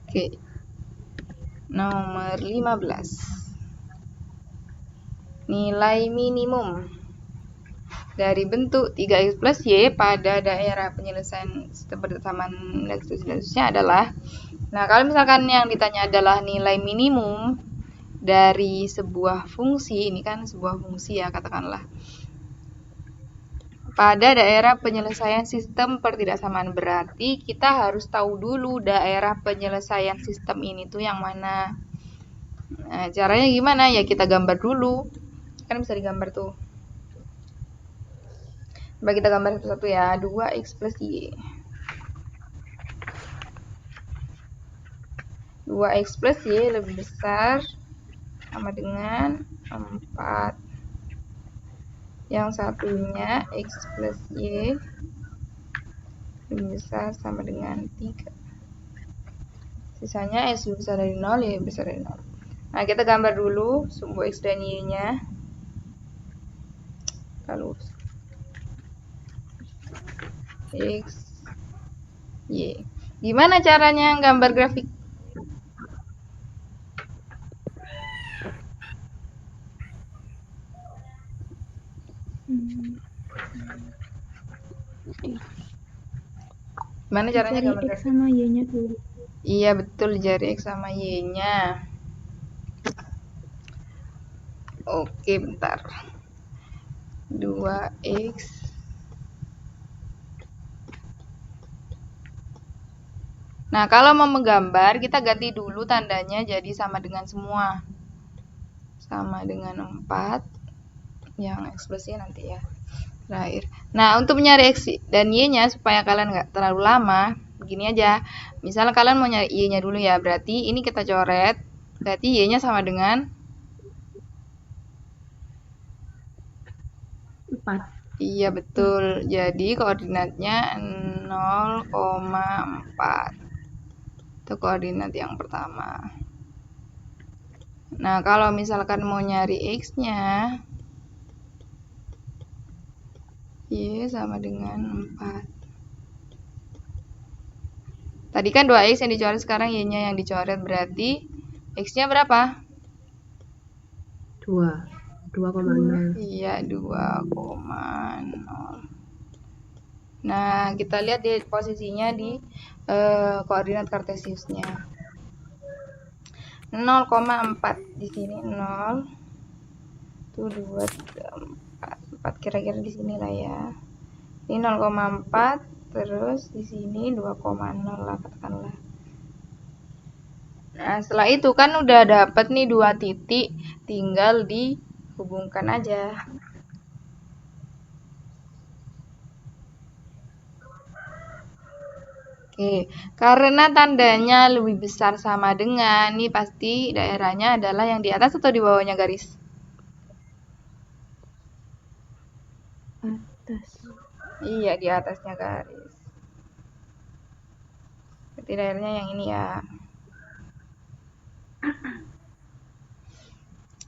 Oke. Nomor 15. Nilai minimum dari bentuk 3x plus y pada daerah penyelesaian sistem persamaan dan seterusnya adalah, nah kalau misalkan yang ditanya adalah nilai minimum dari sebuah fungsi, ini kan sebuah fungsi ya katakanlah, pada daerah penyelesaian sistem pertidaksamaan, berarti kita harus tahu dulu daerah penyelesaian sistem ini tuh yang mana. Nah, caranya gimana? Ya kita gambar dulu. Kan bisa digambar tuh. Coba kita gambar satu-satu ya. 2x plus y. 2x plus y lebih besar sama dengan 4. Yang satunya x plus y lebih besar sama dengan 3. Sisanya x lebih besar dari 0, y lebih besar dari 0. Nah, kita gambar dulu sumbu x dan y-nya. Kita lurus. X, y. Gimana caranya gambar grafik? Gimana caranya gambar X grafik? sama y-nya dulu. Iya betul, jari x sama y-nya. Oke, bentar. 2x. Nah, kalau mau menggambar, kita ganti dulu tandanya jadi sama dengan semua. Sama dengan 4. Yang x plus y nanti ya. Terakhir. Nah, untuk mencari x dan y-nya supaya kalian nggak terlalu lama, begini aja. Misalnya kalian mau nyari y-nya dulu ya, berarti ini kita coret. Berarti y-nya sama dengan 4. Iya betul. Jadi koordinatnya 0,4. Itu koordinat yang pertama. Nah, kalau misalkan mau nyari x-nya, y sama dengan 4. Tadi kan 2x yang dicoret, sekarang y-nya yang dicoret, berarti x-nya berapa? 2,0. Iya, 2,0. Nah, kita lihat di posisinya di koordinat kartesiusnya. 0,4 di sini 0. Itu 2, 3, 4 kira-kira di sini lah ya. Ini 0,4, terus di sini 2,0 lah katakanlah. Nah, setelah itu kan udah dapet nih 2 titik, tinggal dihubungkan aja. Oke, karena tandanya lebih besar sama dengan, nih pasti daerahnya adalah yang di atas atau di bawahnya garis? Atas. Iya, di atasnya garis. Berarti daerahnya yang ini ya.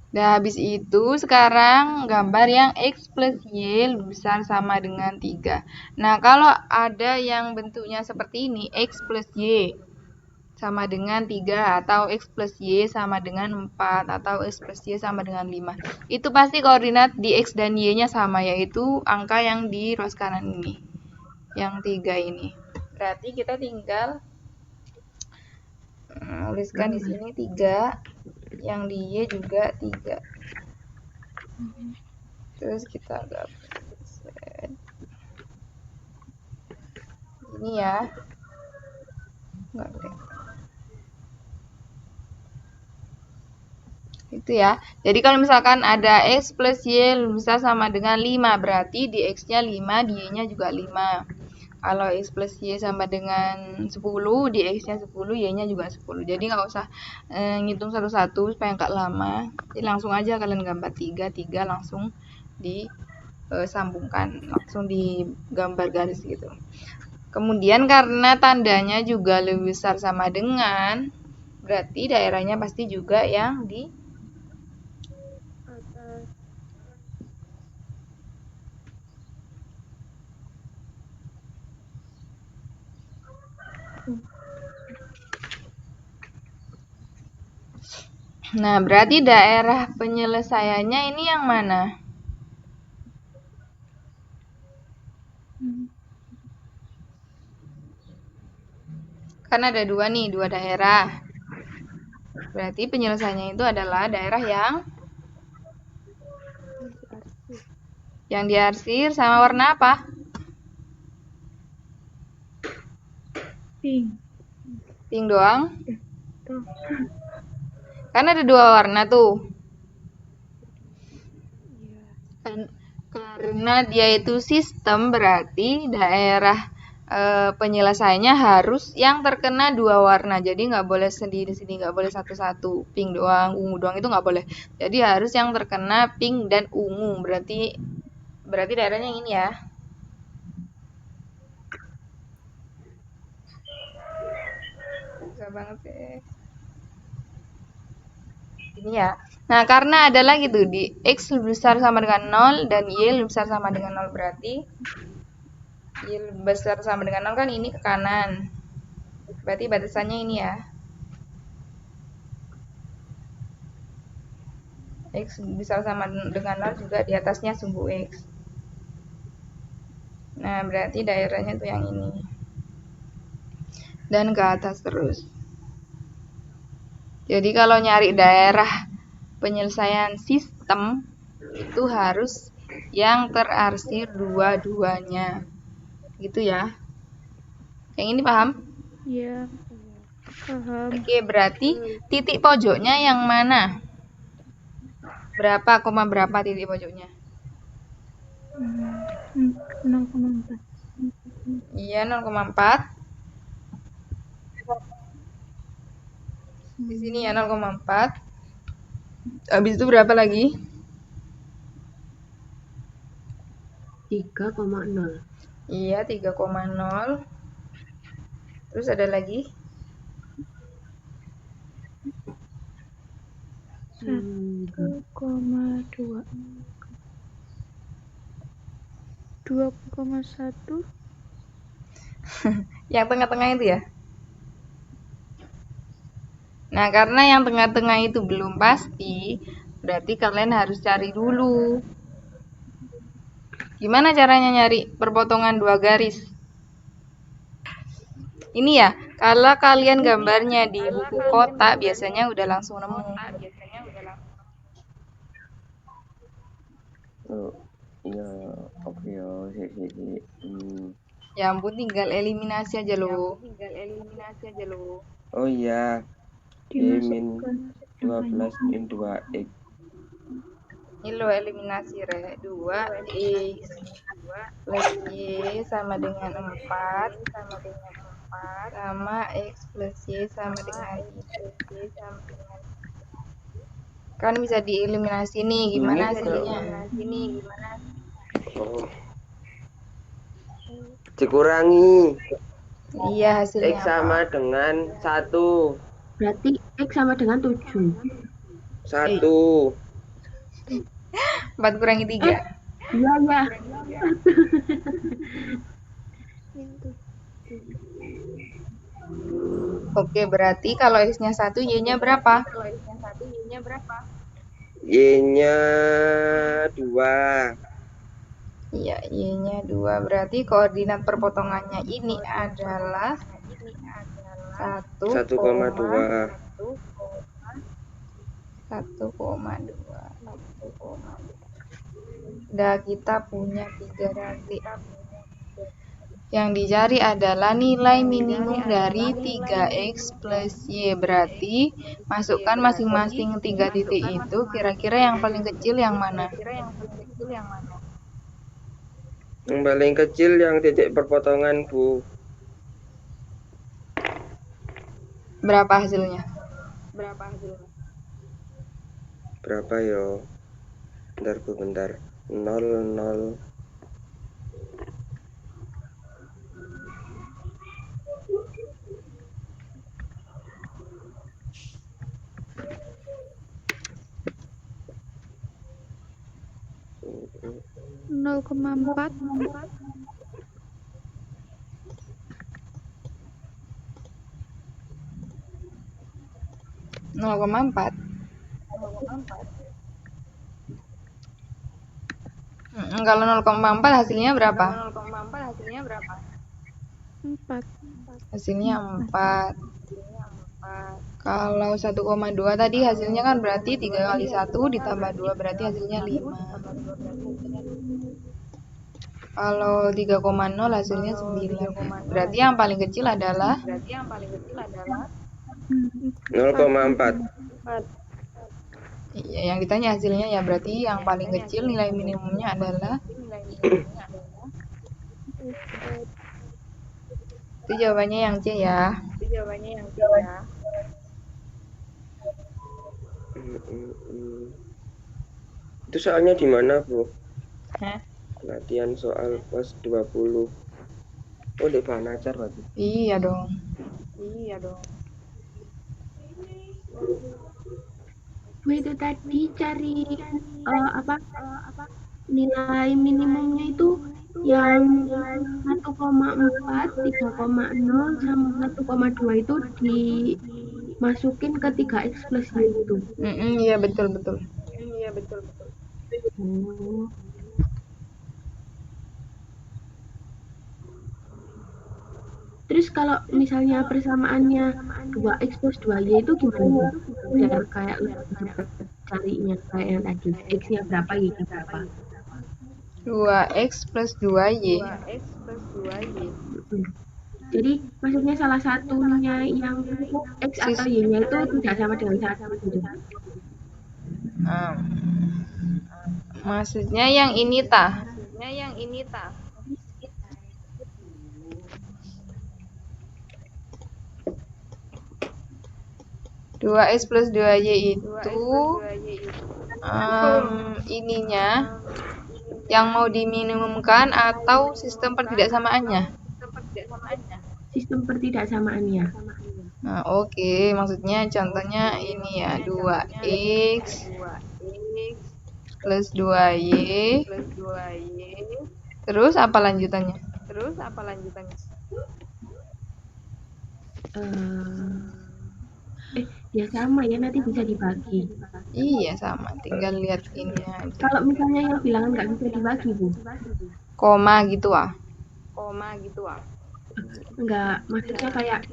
Nah, habis itu sekarang gambar yang x plus y lebih besar sama dengan 3. Nah, kalau ada yang bentuknya seperti ini, x plus y sama dengan 3, atau x plus y sama dengan 4, atau x plus y sama dengan 5. Itu pasti koordinat di x dan y-nya sama, yaitu angka yang di ruas kanan ini. Yang 3 ini. Berarti kita tinggal tuliskan di sini 3, yang di y juga 3. Terus kita gambar ini ya. Enggak boleh. Itu ya. Jadi kalau misalkan ada x plus y bisa sama dengan 5, berarti di x-nya 5, di y-nya juga 5. Kalau x plus y sama dengan 10, di x-nya 10, y-nya juga 10. Jadi nggak usah ngitung satu-satu supaya nggak lama. Jadi langsung aja kalian gambar 3 langsung disambungkan, langsung digambar garis gitu. Kemudian karena tandanya juga lebih besar sama dengan, berarti daerahnya pasti juga yang di Nah, berarti daerah penyelesaiannya ini yang mana? Kan ada dua nih, dua daerah. Berarti penyelesaiannya itu adalah daerah yang diarsir sama warna apa? Pink. Pink doang? Tuh. Kan ada dua warna tuh. Iya. Karena dia itu sistem, berarti daerah penyelesaiannya harus yang terkena dua warna. Jadi nggak boleh sendiri-sendiri, nggak boleh satu-satu. Pink doang, ungu doang itu nggak boleh. Jadi harus yang terkena pink dan ungu. Berarti daerahnya yang ini ya. Susah banget sih. Ini ya. Nah, karena ada lagi tuh di X lebih besar sama dengan 0 dan Y lebih besar sama dengan 0, berarti Y lebih besar sama dengan 0 kan ini ke kanan. Berarti batasannya ini ya. X bisa sama dengan 0 juga di atasnya sumbu X. Nah, berarti daerahnya tuh yang ini. Dan ke atas terus. Jadi kalau nyari daerah penyelesaian sistem, itu harus yang terarsir dua-duanya. Gitu ya. Yang ini paham? Iya. Paham. Oke, berarti titik pojoknya yang mana? Berapa, koma berapa titik pojoknya? 0,4. Iya, 0,4. Di sini ya 0,4. Habis itu berapa lagi? 3,0. Iya, 3,0. Terus ada lagi? 1,2. 2,1. Yang tengah-tengah itu ya? Nah, karena yang tengah-tengah itu belum pasti, berarti kalian harus cari dulu. Gimana caranya nyari perpotongan dua garis? Ini ya, kalau kalian gambarnya di buku kotak, biasanya udah langsung nemu. Oh, iya, oke ya, Ya ampun, tinggal eliminasi aja loh. Oh iya, Dimasukkan min angkanya. 12 min 2x. Ini loh eliminasi re. 2x plus y sama dengan 4 sama x plus y sama dengan y. Kan bisa dieliminasi nih, gimana Ini hasilnya? Oh. Dikurangi Iya, hasilnya x sama apa? dengan 1. Berarti X sama dengan 7. 1. 4 kurangi 3. Iya, ya. Oke, berarti kalau x-nya 1, y-nya berapa? Y-nya 2. Iya, y-nya 2. Berarti koordinat perpotongannya ini adalah 1,2. 1,2. Udah, kita punya 3 titik. Yang dicari adalah nilai minimum dari 3x plus y. Berarti masukkan masing-masing 3 titik itu, kira-kira yang paling kecil yang mana? Yang paling kecil yang titik perpotongan, Bu. Berapa hasilnya? Berapa yo? Bentar, Bu, bentar. 0, 0. Nol koma 4. 0,4. Kalau 0,4 hasilnya berapa? 4. Hasilnya 4. Kalau 1,2 tadi hasilnya kan berarti 3 kali 1 ditambah 2 berarti hasilnya 5. Kalau 3,0 hasilnya 9. Berarti yang paling kecil adalah 0,4. iya, yang ditanya hasilnya ya berarti yang paling kecil nilai minimumnya adalah itu jawabannya yang C ya. Itu soalnya di mana, Bu? Hah? Latihan soal pas 20. Oh, di bahan ajar berarti. Iya dong. Bu, itu tadi cari nilai minimumnya itu yang 1,4, 3,0 sama 1,2 itu dimasukin ke 3x plus y itu. Iya betul. Oh. Terus kalau misalnya persamaannya 2x plus 2y itu gimana? Biar kayak lebih cepat carinya kayak yang tadi. X-nya berapa, y-nya berapa. 2x plus 2y. Jadi maksudnya salah satunya yang x atau y-nya itu tidak sama dengan 1 gitu. Maksudnya yang ini tah. 2x plus 2y itu ininya yang mau diminimumkan atau sistem pertidaksamaannya? Sistem pertidaksamaannya. Nah, oke. Maksudnya contohnya ini ya, 2x plus 2y. Terus apa lanjutannya? Ya sama ya, nanti bisa dibagi. Iya, sama. Tinggal lihat ini aja. Kalau misalnya yang bilangan nggak bisa dibagi, Bu? Koma gitu ah. Enggak, maksudnya kayak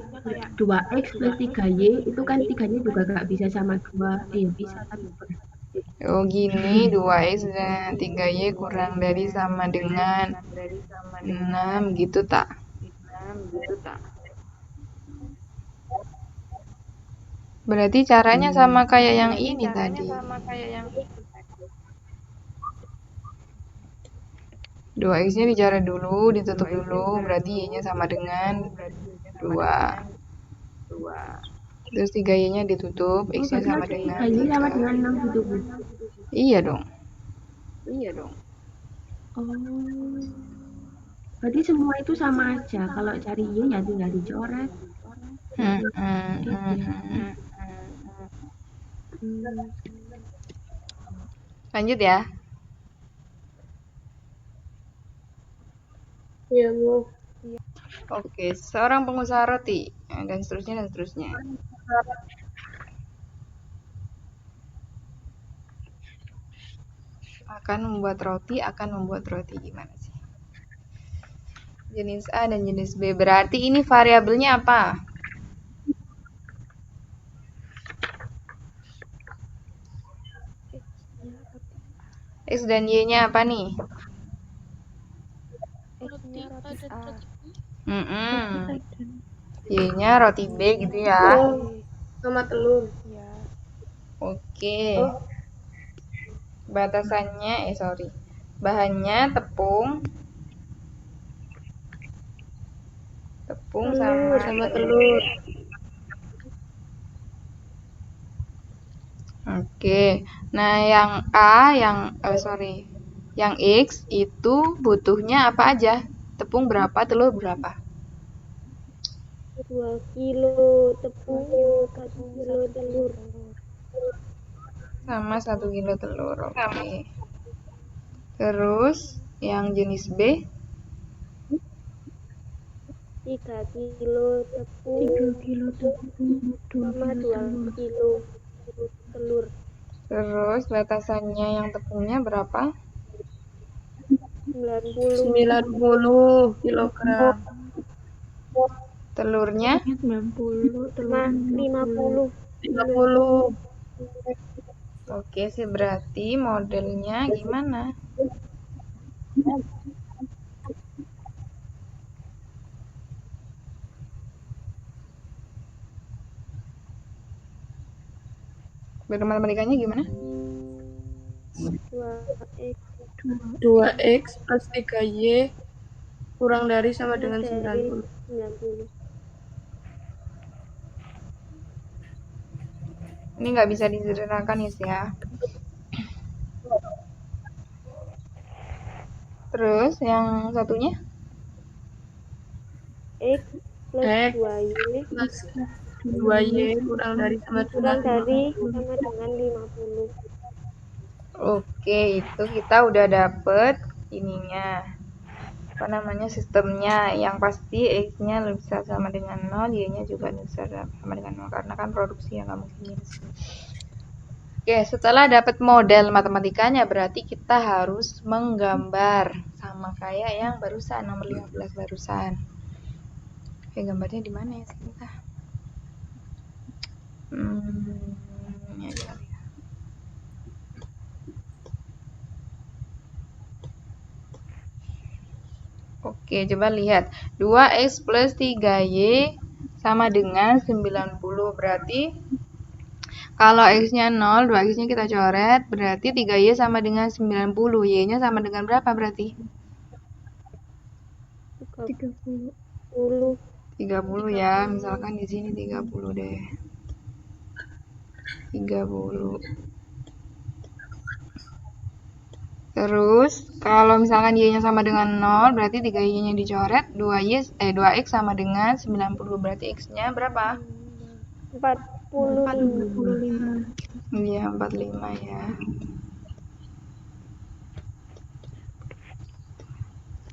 2x plus 3y itu kan 3-nya juga nggak bisa sama 2. Bisa tapi Oh gini, 2x dan 3y kurang dari sama dengan 6 gitu tak? Berarti caranya sama kayak yang ini tadi. 2x-nya dicara dulu, ditutup dulu, berarti y-nya sama dengan 2. Terus 3y-nya ditutup, x-nya sama dengan 3y sama dengan 3. 6 gitu, Bu. Iya dong. Oh. Berarti semua itu sama aja. Kalau cari y ya tinggal dicoret. Lanjut ya. Iya, Bu. Oke, seorang pengusaha roti dan seterusnya. Akan membuat roti gimana sih? Jenis A dan jenis B. Berarti ini variabelnya apa? X dan Y-nya apa nih? Y-nya roti B gitu ya. Sama telur. Oke. Batasannya, bahannya tepung sama telur. Oke. Nah, yang A, yang X itu butuhnya apa aja? Tepung berapa, telur berapa? 2 kilo tepung, 1 kilo telur. Sama 1 kilo telur. Oke. Terus yang jenis B? 3 kilo tepung 3 kilo tepung, sama 2 kilo telur. Terus batasannya yang tepungnya berapa? 90. 90 kilogram. Telurnya 90, Nah, 50. 50. oke sih, berarti modelnya gimana? Matematikanya gimana? 2x 2x plus 3y kurang dari sama dengan dari 90. 90. Ini nggak bisa disederhanakan ya. Terus yang satunya? X plus X 2y plus 2y kurang dari sama kurang dengan dari sama dengan 50. Oke, itu kita udah dapet ininya. Apa namanya, sistemnya. Yang pasti X-nya bisa sama dengan 0, Y-nya juga bisa sama dengan 0 karena kan produksi yang nggak mungkin minus. Oke, setelah dapat model matematikanya berarti kita harus menggambar sama kayak yang barusan, nomor 15 barusan. Oke, gambarnya di mana ya sebentar? Ini aja kali ya. Oke, coba lihat. 2x plus 3y sama dengan 90. Berarti kalau x-nya 0, 2x-nya kita coret. Berarti 3y sama dengan 90. Y-nya sama dengan berapa berarti? 30. 30 ya. Misalkan di sini 30 deh. 30. Terus, kalau misalkan y-nya sama dengan 0, berarti 3y-nya dicoret, 2x sama dengan 90. Berarti x-nya berapa? 45. Iya, 45 ya.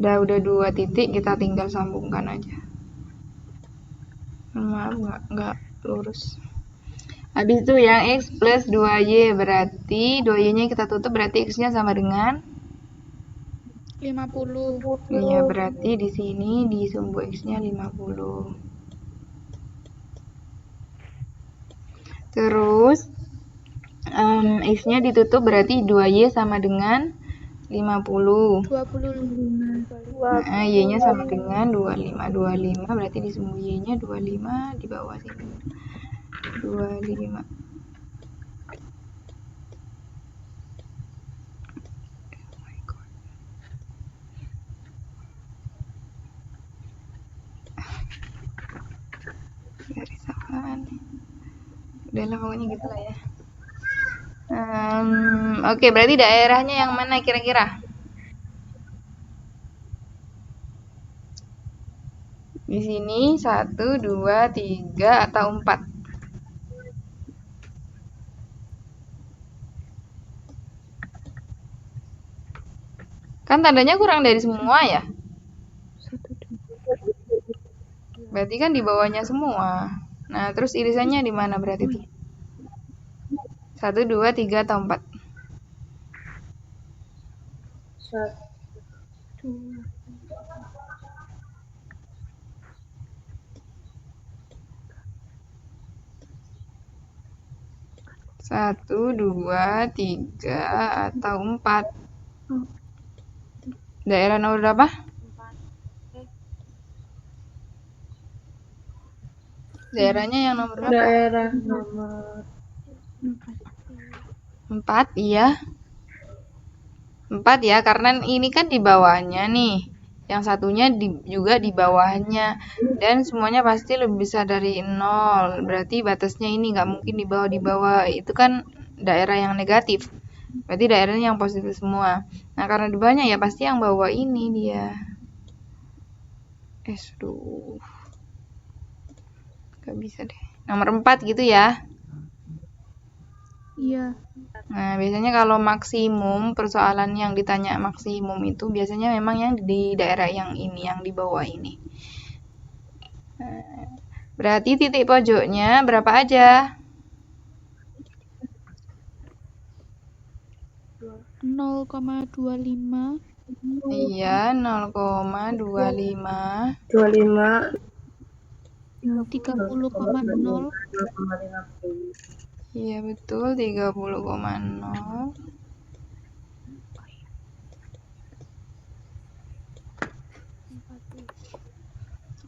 Udah 2 titik, kita tinggal sambungkan aja. Maaf, nggak lurus. Habis itu yang x plus 2y, berarti 2y-nya kita tutup, berarti x-nya sama dengan 50. Iya, berarti di sini di sumbu x-nya 50. Terus x-nya ditutup berarti 2y sama dengan 50. 25. Nah, y-nya sama dengan 25. Berarti di sumbu y-nya 25 di bawah sini. 25. Garis apaan? Udahlah pokoknya gitu lah ya. Oke, berarti daerahnya yang mana kira-kira? Di sini 1, 2, 3 atau 4? Kan tandanya kurang dari semua ya? Berarti kan di bawahnya semua. Nah, terus irisannya di mana berarti tuh? 1, 2, 3 atau 4? 1, 2, 3 atau 4? Daerah nomor berapa? Daerahnya yang nomor berapa? Daerah nomor 4, iya. 4 ya, karena ini kan di bawahnya nih. Yang satunya juga di bawahnya. Dan semuanya pasti lebih besar dari 0. Berarti batasnya ini nggak mungkin di bawah. Itu kan daerah yang negatif. Berarti daerahnya yang positif semua. Nah, karena di bawahnya ya pasti yang bawah ini dia. Aduh. Gak bisa deh. Nomor 4 gitu ya. Iya. Nah, biasanya kalau maksimum, persoalan yang ditanya maksimum itu biasanya memang yang di daerah yang ini, yang di bawah ini. Nah, berarti titik pojoknya berapa aja? 0,25. Iya, 0,25. 25. 30,0. Iya, betul, 30,0.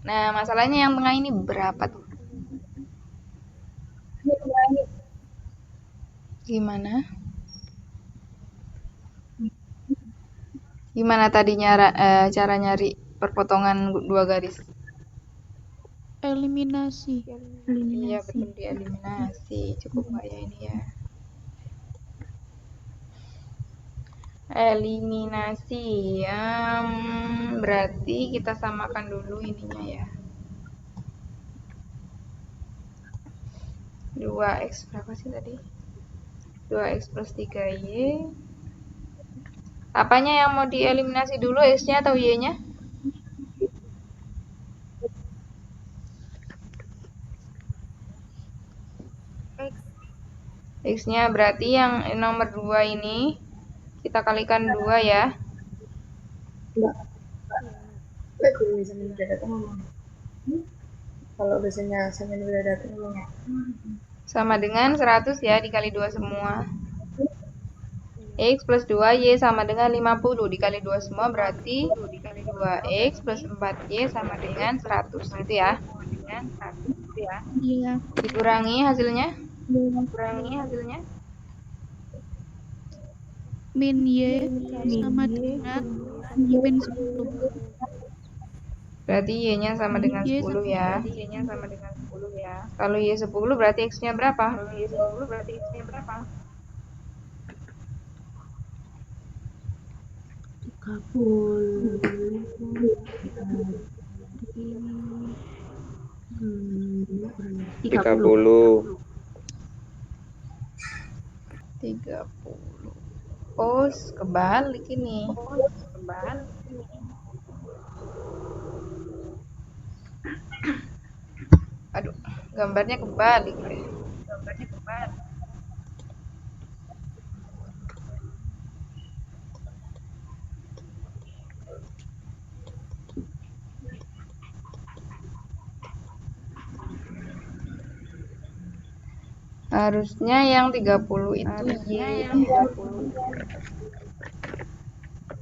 Nah, masalahnya yang tengah ini berapa tuh? Gimana? Gimana tadinya cara nyari perpotongan dua garis? Eliminasi. Iya, betul, dieliminasi. Cukup nggak ya ini ya? Eliminasi. Berarti kita samakan dulu ininya ya. 2x berapa sih tadi? 2x plus 3y. Apanya yang mau dieliminasi dulu, x-nya atau y-nya? X-nya berarti yang nomor 2 ini kita kalikan 2 ya. Kalau biasanya sambil udah datang Sama dengan 100 ya, dikali 2 semua. X plus 2y sama dengan 50, dikali 2 semua berarti 2x plus 4y sama dengan 100 gitu ya. Iya. Dikurangi hasilnya? Min y sama dengan min 10. Berarti y-nya sama dengan Y 10 ya. Kalau y 10 berarti x-nya berapa? Tiga puluh. 30. Oh, kebalik ini. Aduh, gambarnya kebalik deh. Harusnya yang 30 itu y.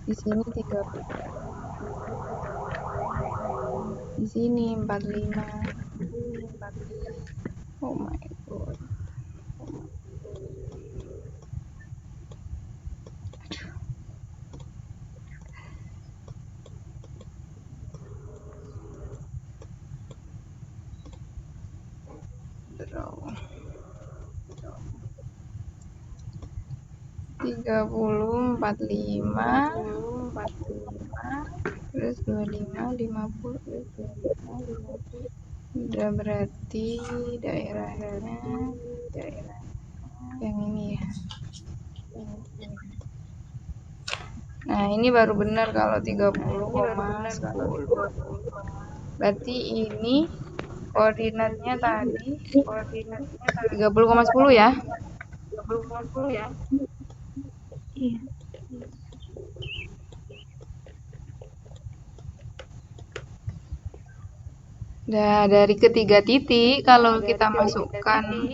Di sini 30. Di sini 45. Oh my god. Draw. 30, 45, terus 25, 50. Udah berarti daerahnya yang ini ya. Nah, ini baru benar kalau 30,10. Berarti ini koordinatnya tadi 30,10 ya. Iya. Nah, dari ketiga titik kalau kita masukkan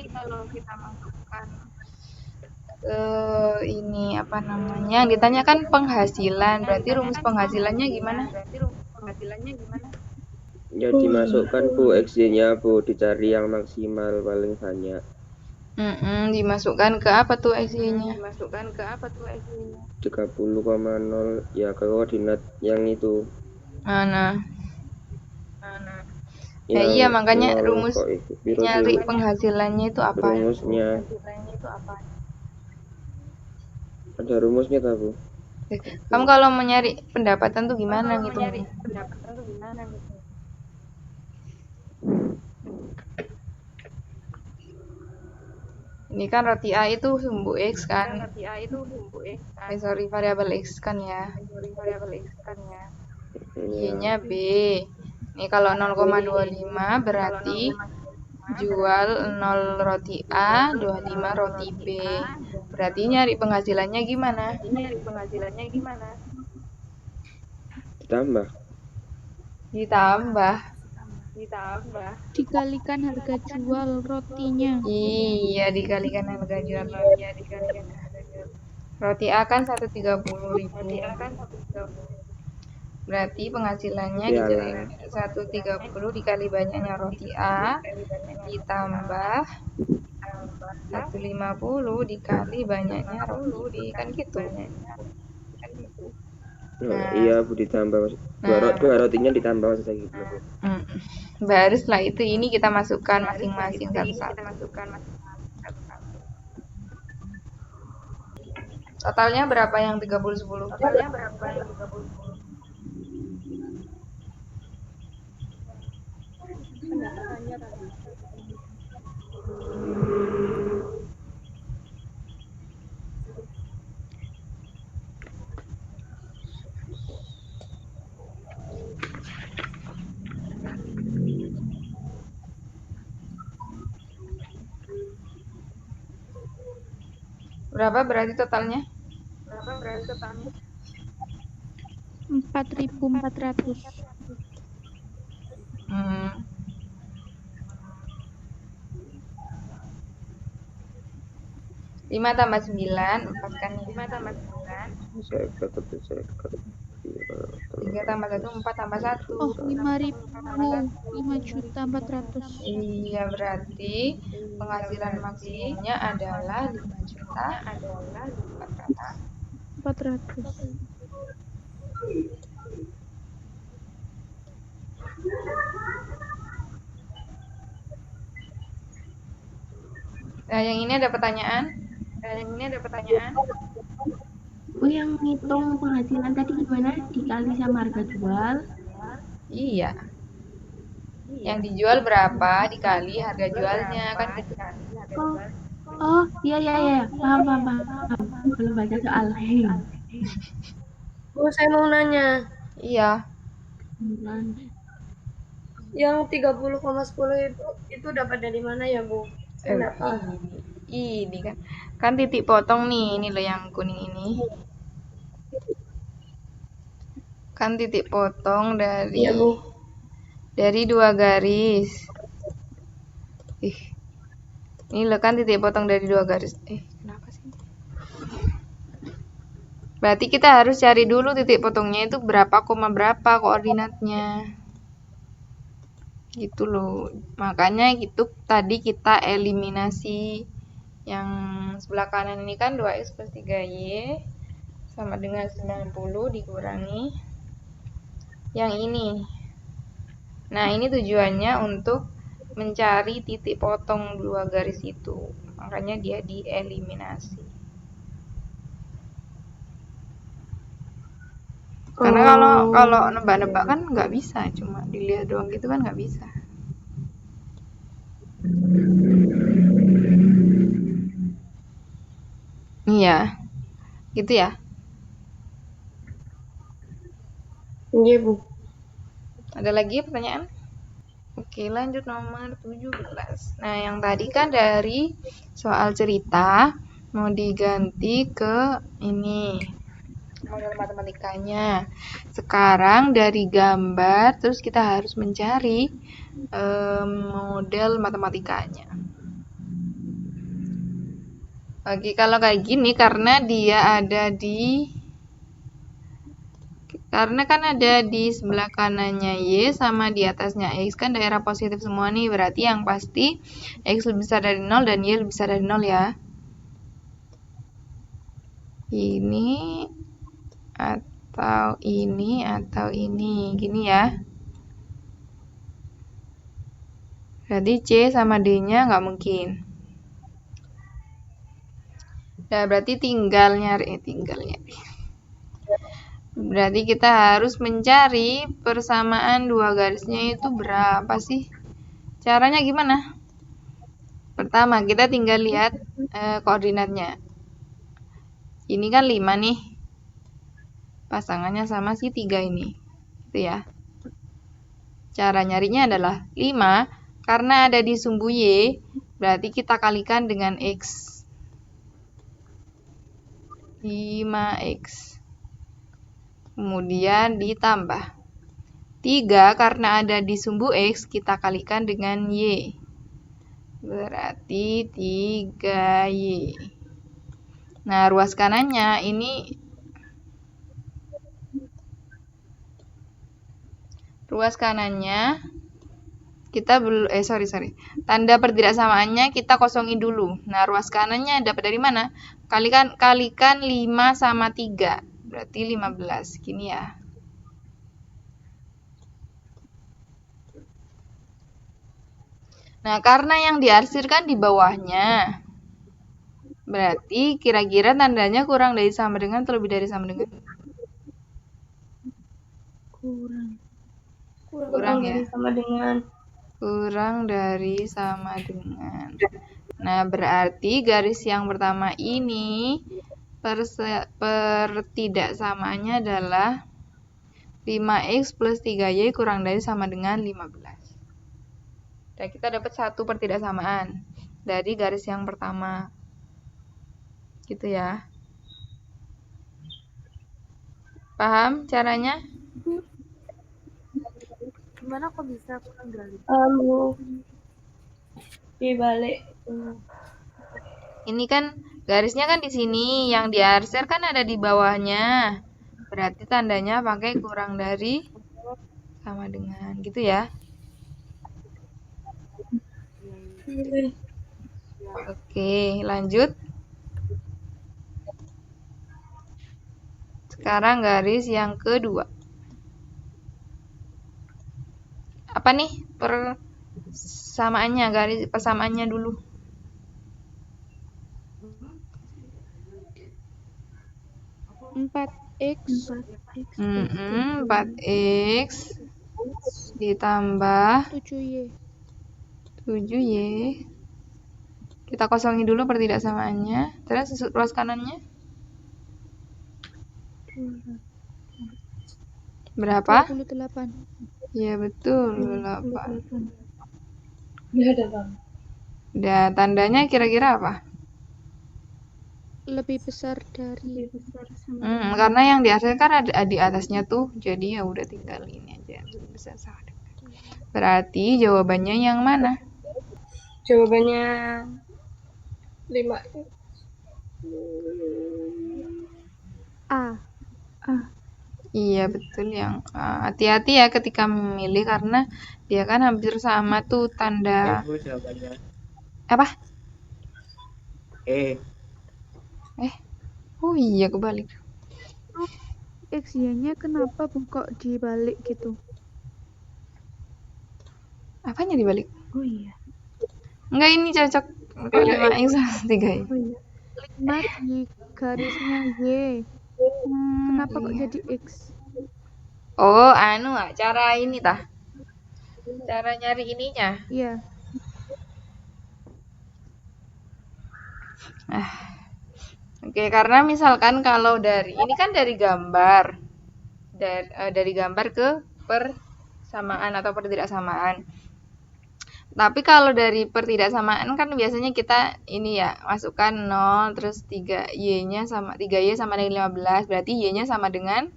ini apa namanya? Yang ditanyakan penghasilan. Berarti rumus penghasilannya gimana? Ya dimasukkan Bu, XY-nya Bu, dicari yang maksimal paling banyak. Dimasukkan ke apa tuh XY-nya? 30,0 ya ke koordinat yang itu. Mana? Ya iya, makanya rumus nyari penghasilannya itu apa? Rumusnya ada rumusnya tak Bu? Kamu kalau mau nyari pendapatan tuh gimana gitu? Ini kan roti A itu sumbu X kan? Sorry, variabel X kan ya? Y-nya B. Ini kalau 0,25 berarti jual 0 roti A, 25 roti B. Berarti nyari penghasilannya gimana? Ditambah. Ditambah. Dikalikan harga jual rotinya. Iya, dikalikan harga jual roti. Roti A kan 130.000. Berarti penghasilannya Iyalah. 130 dikali banyaknya roti A ditambah 150 dikali banyaknya roti. Kan gitu. Nah, iya Bu, ditambah dua rotinya ditambah maksud saya gitu. Baru setelah itu ini kita masukkan masing-masing satu-satu. Totalnya berapa yang 30-10? Berapa berarti totalnya? 4.400. 5 tambah 9, 4 kan ya? Saya kata 3 tambah 1, 4 tambah 1. Oh, 5.000. 5.400.000. Iya, berarti penghasilan maksimumnya adalah 5.400.000. Nah, yang ini ada pertanyaan? Oh, yang ngitung penghasilan tadi gimana? Dikali sama harga jual? Iya. Yang dijual berapa dikali harga jualnya kan gitu. Oh, iya. Paham. Belum baca soal. Bu, saya mau nanya. Iya. Yang 30,10 itu dapat dari mana ya, Bu? Saya nggak paham. Ini kan titik potong nih, ini loh yang kuning ini. Kan titik potong dari Iya, Bu. dari 2 garis. Ini loh kan titik potong dari 2 garis. Kenapa sih? Berarti kita harus cari dulu titik potongnya itu berapa, berapa koordinatnya. Gitu loh. Makanya gitu tadi kita eliminasi yang sebelah kanan ini kan 2x plus 3y sama dengan 90 dikurangi yang ini. Nah, ini tujuannya untuk mencari titik potong 2 garis itu. Makanya dia dieliminasi. Karena kalau nebak-nebak kan nggak bisa, cuma dilihat doang gitu kan nggak bisa. Iya, gitu ya. Iya, Bu. Ada lagi pertanyaan? Oke, lanjut nomor 17. Nah, yang tadi kan dari soal cerita mau diganti ke ini model matematikanya. Sekarang dari gambar terus kita harus mencari model matematikanya. Oke, kalau kayak gini karena kan ada di sebelah kanannya Y sama di atasnya X kan daerah positif semua nih, berarti yang pasti X lebih besar dari 0 dan Y lebih besar dari 0 ya. Ini atau ini gini ya. Berarti C sama D-nya nggak mungkin. Nah, berarti tinggal nyari. Berarti kita harus mencari persamaan 2 garisnya itu berapa sih? Caranya gimana? Pertama, kita tinggal lihat koordinatnya. Ini kan 5 nih. Pasangannya sama si 3 ini. Gitu ya. Cara nyarinya adalah 5 karena ada di sumbu Y, berarti kita kalikan dengan X. 5x. Kemudian ditambah 3 karena ada di sumbu X, kita kalikan dengan Y. Berarti 3Y. Nah, ruas kanannya ini kita tanda pertidaksamaannya kita kosongin dulu. Nah, ruas kanannya dapat dari mana? Kalikan 5 sama 3. Berarti 15. Gini ya. Nah, karena yang diarsir kan di bawahnya. Berarti kira-kira tandanya kurang dari sama dengan atau lebih dari sama dengan? Kurang ya. dari sama dengan. Kurang dari sama dengan. Nah, berarti garis yang pertama ini pertidaksamaannya adalah 5x plus 3y kurang dari sama dengan 15. Dan kita dapat satu pertidaksamaan dari garis yang pertama. Gitu ya. Paham caranya? Gimana kok bisa kurang dari? Dibalik. Ini kan garisnya kan di sini, yang diarsir kan ada di bawahnya. Berarti tandanya pakai kurang dari sama dengan, gitu ya. Oke, lanjut. Sekarang garis yang kedua. Apa nih persamaannya? Garis persamaannya dulu. 4x 4x ditambah 7y. 7y. Kita kosongin dulu pertidaksamaannya. Terus ruas kanannya berapa? 28. Ya betul, 28. Ya ada bang. Dan tandanya kira-kira apa? Lebih besar dari. Karena yang dihasilkan ada di atasnya tuh, jadi ya udah tinggal ini aja. Lebih besar sama dengan. Berarti jawabannya yang mana? Jawabannya 5. A. Iya betul yang hati-hati ya ketika memilih karena dia kan hampir sama tuh tanda. Bu, jawabannya. Apa? Oh iya kebalik. X-nya kenapa kok dibalik gitu? Apanya dibalik? Oh iya. Enggak, ini cocok 5x sama 3y. Oh iya. 5 di garisnya Y. Kenapa kok Iya. jadi X? Oh, cara ini tah. Cara nyari ininya. Iya. Oke, karena misalkan kalau ini kan dari gambar. Dari gambar ke persamaan atau pertidaksamaan. Tapi kalau dari pertidaksamaan kan biasanya kita ini ya, masukkan 0 terus 3y-nya sama 3y sama dengan 15, berarti y-nya sama dengan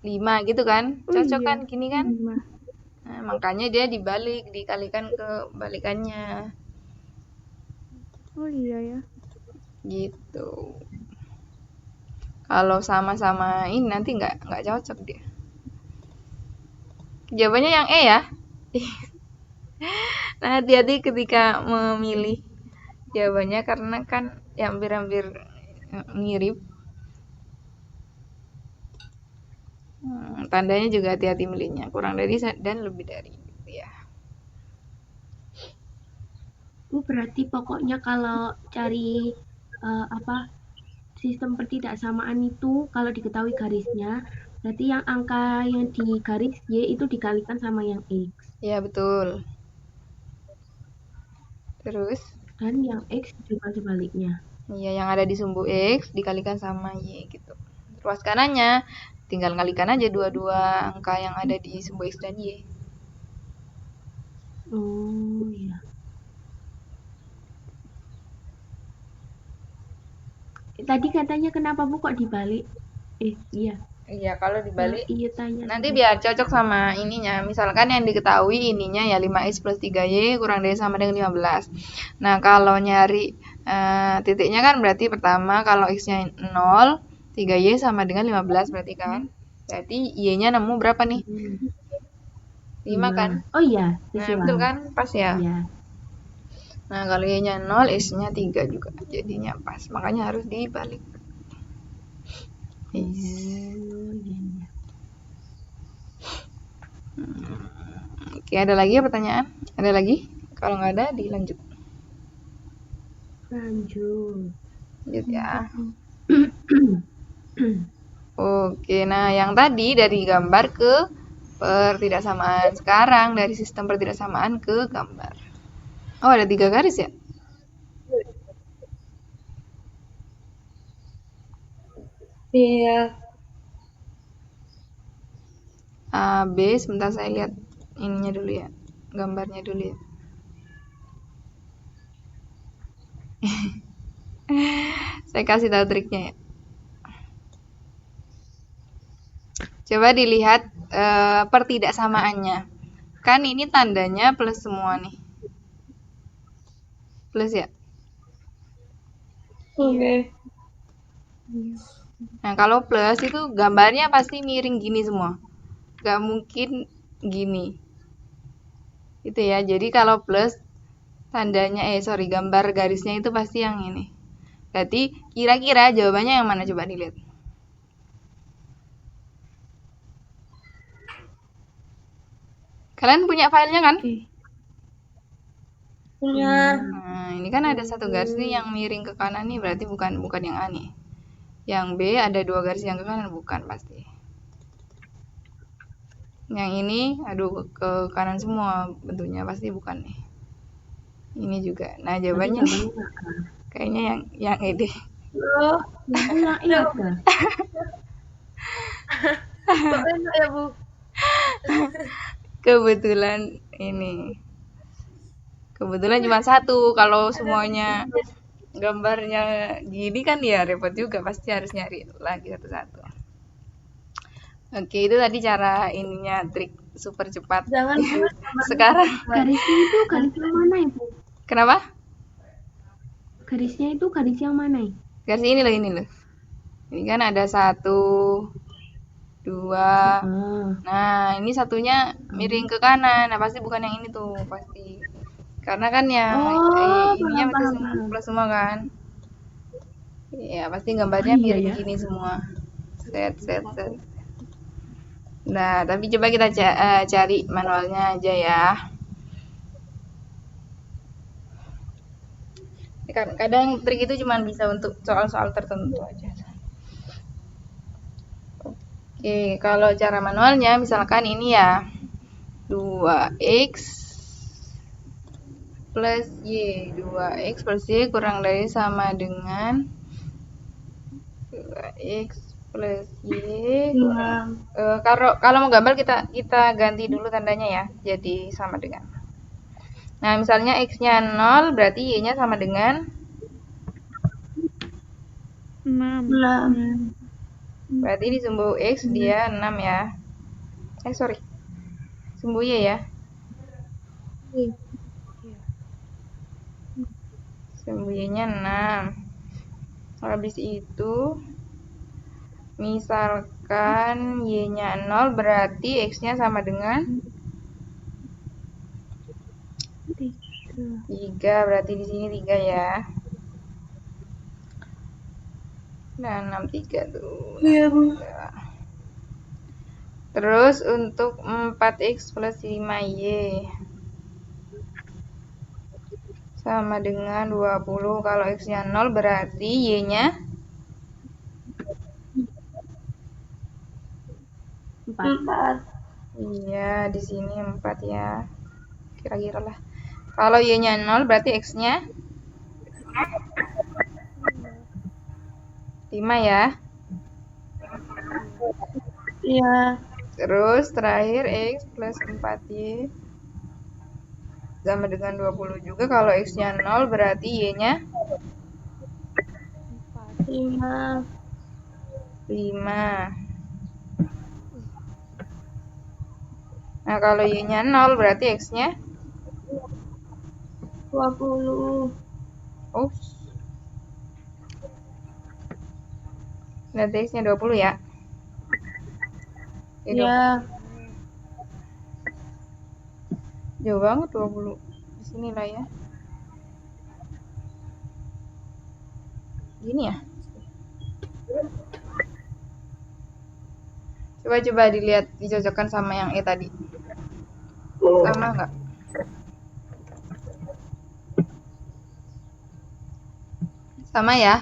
5 gitu kan? Cocok kan gini kan? Nah, makanya dia dikalikan ke balikannya. Oh iya ya. Gitu. Kalau sama-sama ini nanti nggak cocok dia. Jawabannya yang E ya. Nah, hati-hati ketika memilih jawabannya karena kan ya hampir-hampir mirip. Tandanya juga hati-hati milihnya, kurang dari dan lebih dari gitu ya. Berarti pokoknya kalau cari sistem pertidaksamaan itu kalau diketahui garisnya, berarti yang angka yang di garis Y itu dikalikan sama yang X. Ya, betul. Terus? Dan yang X juga sebaliknya. Iya, yang ada di sumbu X dikalikan sama Y gitu. Ruas kanannya tinggal kalikan aja dua-dua angka yang ada di sumbu X dan Y. Oh iya. Tadi katanya kenapa Bu kok dibalik? Iya. Iya, kalau dibalik Iya tanya. nanti biar cocok sama ininya. Misalkan yang diketahui ininya ya 5x plus 3y kurang dari sama dengan 15. Nah, kalau nyari titiknya kan berarti pertama kalau x-nya 0, 3y sama dengan 15 berarti kan. Berarti y-nya nemu berapa nih? 5 kan? Oh iya, Nah, sesuai. betul kan? Pas ya? Iya. Nah, kalau y-nya 0, x-nya 3 juga. Jadinya pas. Makanya harus dibalik. Oh, iya. Oke, ada lagi ya pertanyaan? Ada lagi? Kalau nggak ada, dilanjut. Lanjut. Lanjut ya. Oke, nah yang tadi dari gambar ke pertidaksamaan. Sekarang dari sistem pertidaksamaan ke gambar. Oh, ada 3 garis ya? Iya. A, B, sebentar saya lihat ininya dulu ya. Gambarnya dulu ya. Saya kasih tahu triknya ya. Coba dilihat pertidaksamaannya. Kan ini tandanya plus semua nih. Plus ya. Oke. Nah, kalau plus itu gambarnya pasti miring gini semua. Gak mungkin gini. Itu ya. Jadi kalau plus tandanya gambar garisnya itu pasti yang ini. Berarti kira-kira jawabannya yang mana, coba dilihat. Kalian punya filenya kan? Punya. Nah, ini kan ada satu garis nih yang miring ke kanan nih, berarti bukan yang A nih. Yang B ada 2 garis yang ke kanan, bukan pasti. Yang ini aduh ke kanan semua bentuknya, pasti bukan nih. Ini juga. Nah, jawabannya nih, kayaknya yang E deh. Oh, Iya. kok enak ya Bu? Kebetulan ini. Kebetulan cuma satu. Kalau semuanya gambarnya gini kan ya repot juga, pasti harus nyari lagi satu-satu. Oke, itu tadi cara ininya, trik super cepat. Jangan Sekarang Garisnya itu garis yang mana Ibu? kenapa? Garisnya itu garis yang mana? Garis ini loh. Ini kan ada 1, 2. Nah, ini satunya miring ke kanan. Nah, pasti bukan yang ini tuh, pasti. Karena kan yang ininya pasti plus semua kan. Ya, pasti gambarnya miring gini semua. Set. Nah, tapi coba kita cari manualnya aja ya. Kadang trik itu cuma bisa untuk soal-soal tertentu aja. Oke, kalau cara manualnya misalkan ini ya 2x plus y. 2x plus y kurang dari sama dengan 2x plus y kurang. Kalau mau gambar kita ganti dulu tandanya ya, jadi sama dengan. Nah, misalnya x-nya 0 berarti y-nya sama dengan 6. Berarti di sumbu x dia 6 ya. Sumbu y ya. Sumbu y-nya 6. Habis itu misalkan y-nya 0 berarti x-nya sama dengan 3. Berarti di sini 3 ya. Nah, 63 tuh. Iya, Bu. Terus untuk 4x plus 5y sama dengan 20. Kalau x-nya 0 berarti y-nya 4. Iya, di sini 4 ya. Kira-kira lah. Kalau y-nya 0 berarti x-nya 5 ya. Iya. Terus terakhir x plus 4y sama dengan 20 juga. Kalau x-nya 0 berarti y-nya 5. 5. Nah, kalau Y-nya 0 berarti X-nya 20. oh. Berarti X-nya 20 ya. Oke, 20. Ya. Jauh banget 20. Di sini lah ya. Gini ya. Coba dilihat, dicocokkan sama yang E tadi. Sama nggak? Sama ya?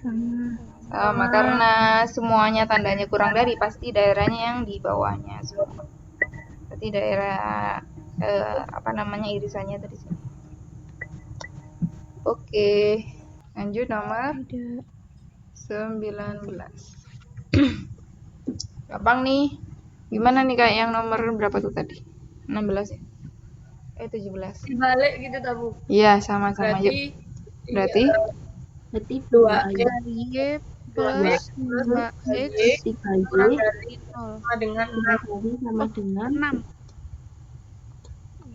Sama, karena semuanya tandanya kurang dari, pasti daerahnya yang di bawahnya semua. Berarti daerah irisannya dari sini. Oke, lanjut nomor 19. Gampang nih. Gimana nih kayak yang nomor berapa tuh tadi? 16 ya? 17. Dibalik gitu tabu. Iya, sama-sama. Yuk. Berarti 2 Y plus 2X 3Y kurang dari 0. sama dengan 6. sama dengan 6.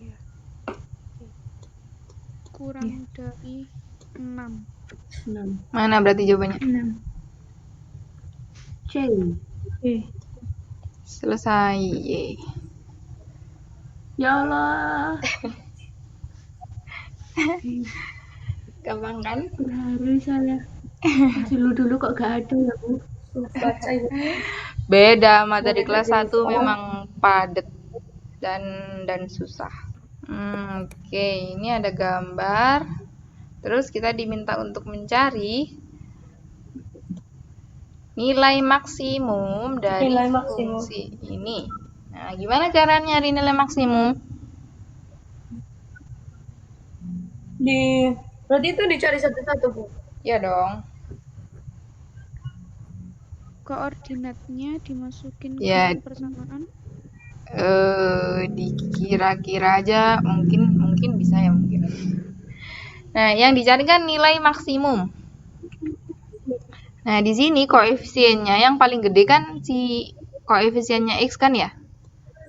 Iya. Kurang dari 6. 6. mana berarti jawabannya? 6. C. Selesai. Yeay. Ya Allah, Gampang kan? berhari saya. Dulu kok gak ada ya, Bu? Baca itu. Beda materi kelas 1 memang padat dan susah. Oke, ini ada gambar. Terus kita diminta untuk mencari nilai maksimum dari Nilai maksimum. fungsi ini. Nah, gimana cara nyari nilai maksimum? Berarti itu dicari satu-satu, Bu. Ya dong. Koordinatnya dimasukin Ya. ke persamaan. Dikira-kira aja mungkin bisa ya mungkin. Nah, yang dicari kan nilai maksimum. Nah, di sini koefisiennya yang paling gede kan si koefisiennya X kan ya?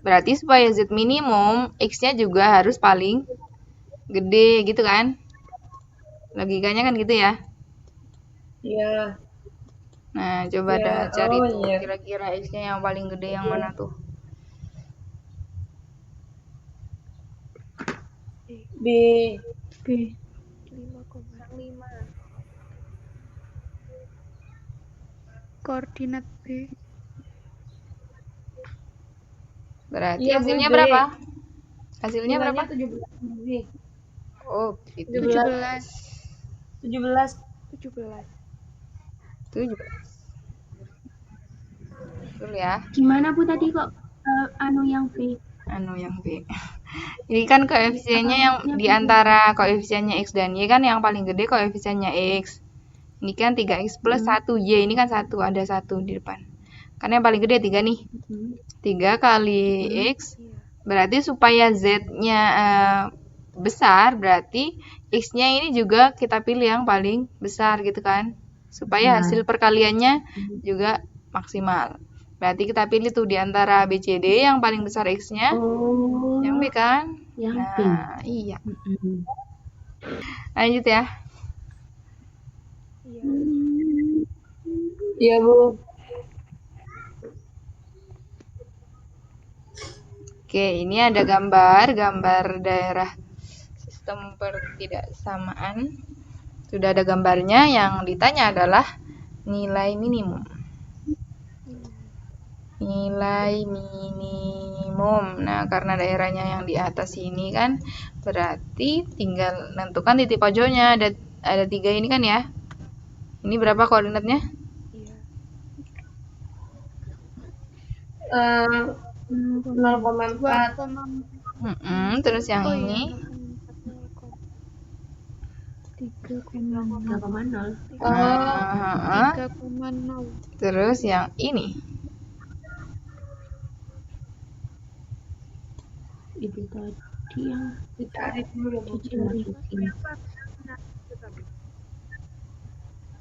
Berarti supaya Z minimum, X-nya juga harus paling gede gitu kan? Logikanya kan gitu ya? Iya. Nah, coba Ya, dah cari oh tuh iya. kira-kira X-nya yang paling gede yang mana tuh? B. 5,5. Koordinat B. Berarti Iya, Bu, hasilnya B. berapa? Hasilnya berapa? Nilainya 17. Oh, gitu. 17. 17. 17. 17. Betul ya? Gimana, Bu, tadi kok yang B? Yang B. Ini kan koefisiennya yang di antara koefisiennya X dan Y kan yang paling gede koefisiennya X. Ini kan 3X plus 1Y. Ini kan 1, ada 1 di depan. Kan yang paling gede 3 nih. 3 kali X. Berarti supaya Z-nya besar, berarti X-nya ini juga kita pilih yang paling besar gitu kan. Supaya hasil perkaliannya juga maksimal. Berarti kita pilih tuh di antara BCD yang paling besar X-nya. Oh, Yang B kan? yang B. Nah, iya. Lanjut ya. Iya, Bu. Oke, ini ada gambar daerah sistem pertidaksamaan. Sudah ada gambarnya, yang ditanya adalah nilai minimum. Nilai minimum. Nah, karena daerahnya yang di atas ini kan, berarti tinggal tentukan titik pojoknya. Ada 3 ini kan ya. Ini berapa koordinatnya? 0,4. Terus yang ini 3,0. 3,0. Terus yang ini Itu tadi yang Dicari dulu, Bu. dimasukin.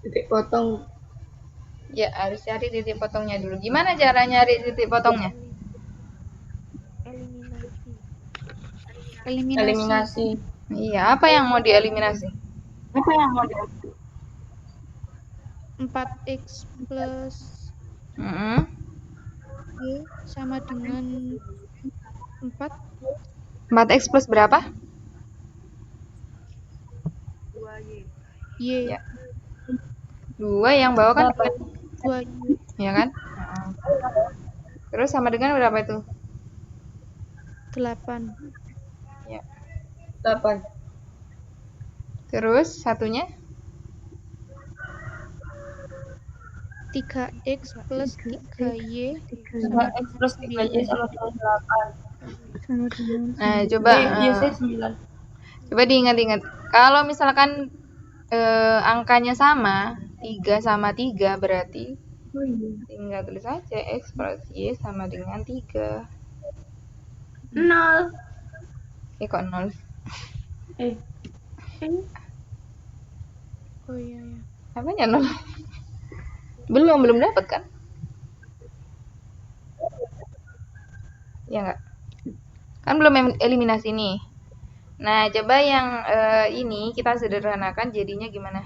titik potong. Ya, harus cari titik potongnya dulu. Gimana cara nyari titik potongnya? Eliminasi. Eliminasi. Iya, apa yang mau dieliminasi? 4x plus Mm-mm. Y sama dengan 4. 4x plus berapa? Y. Ya. 2 yang bawah kan 2Y. ya kan? Terus sama dengan berapa itu? 8. Ya. 8. Terus satunya? 3x plus 3Y 3x plus 3y sama dengan 8. sama dengan Nah, coba Iya, saya 9. coba diingat-ingat. Kalau misalkan angkanya sama, 3 sama 3 berarti Oh iya. tinggal tulis saja x plus y sama dengan 3. 0. Kok 0? Eh. oh iya ya. Apanya 0? Belum dapat kan? Ya enggak? Kan belum eliminasi nih. Nah, coba yang ini kita sederhanakan jadinya gimana?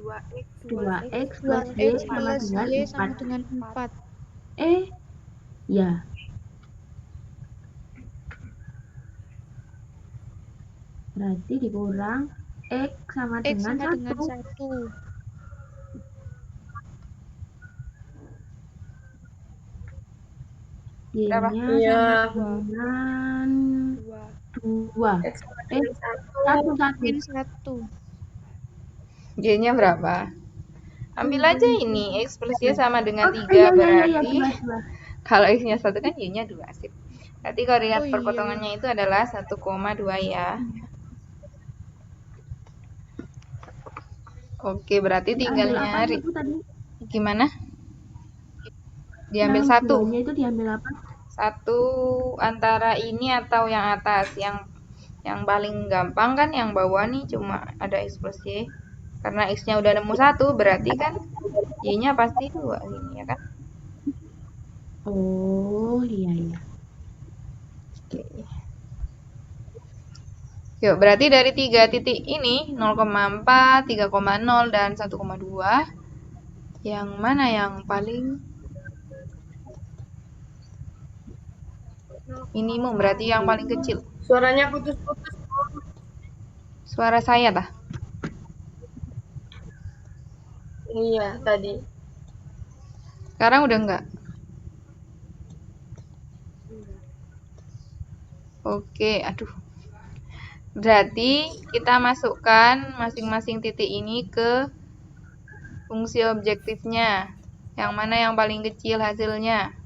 2x plus 2x y sama plus dengan Y sama 4. dengan 4. Ya. Berarti dikurang x sama X dengan sama dengan 1. 1. Berapa? Y-nya Iya. sama dengan 2. X sama dengan 1. Min 1. Y-nya berapa? Ambil aja ini, x plus y sama dengan 3 iya, berarti 2. kalau x-nya 1 kan y-nya 2. Sip. Berarti koordinat Oh, iya. perpotongannya itu adalah 1,2 ya. Oke, berarti tinggal Diambil apa nyari. itu tadi? Gimana? Diambil Yang 1. duanya itu diambil apa? 1 antara ini atau yang atas. Yang paling gampang kan yang bawah nih cuma ada x plus y. Karena x-nya udah nemu 1, berarti kan y-nya pasti 2 ini ya kan? Oh, iya. Oke. Yuk, berarti dari 3 titik ini 0,4, 3,0 dan 1,2 yang mana yang paling minimum? Berarti yang paling kecil. Suaranya putus-putus. Suara saya tah? Iya, tadi. Sekarang udah enggak? Oke, aduh. Berarti kita masukkan masing-masing titik ini ke fungsi objektifnya. Yang mana yang paling kecil hasilnya?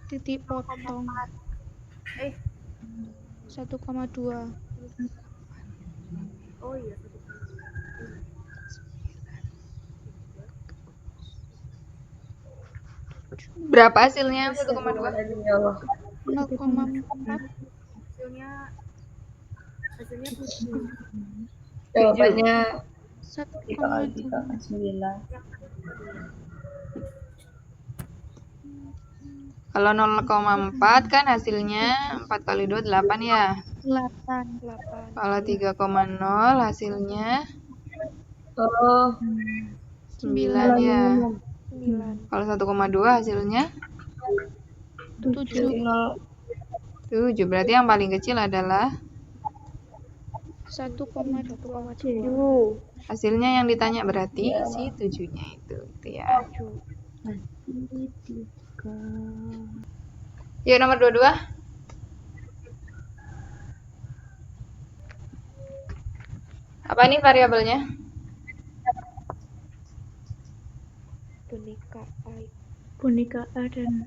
Titik potong. 1,2. Berapa hasilnya? 1,2? Ya Allah. 0,4. Jawabannya 1,2. 9. Kalau 0,4 kan hasilnya 4 kali 2 8 ya. 8. Kalau 3,0 hasilnya Oh, 9 ya. 9. Kalau 1,2 hasilnya 7. 7. Berarti yang paling kecil adalah 1,2. hasilnya yang ditanya berarti si 7-nya itu ya. Berarti 3. Yuk nomor 22. Apa nih variabelnya? Boneka A dan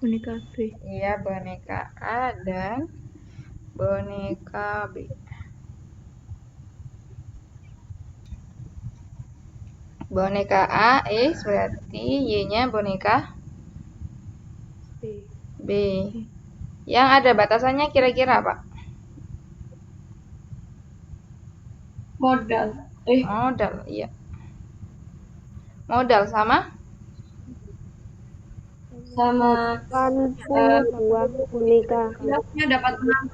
boneka B. Iya, boneka A dan boneka B. Boneka A X berarti Y-nya boneka B. Yang ada batasannya kira-kira apa? Modal. Modal, iya. Modal sama buah boneka. jumlahnya dapat 6.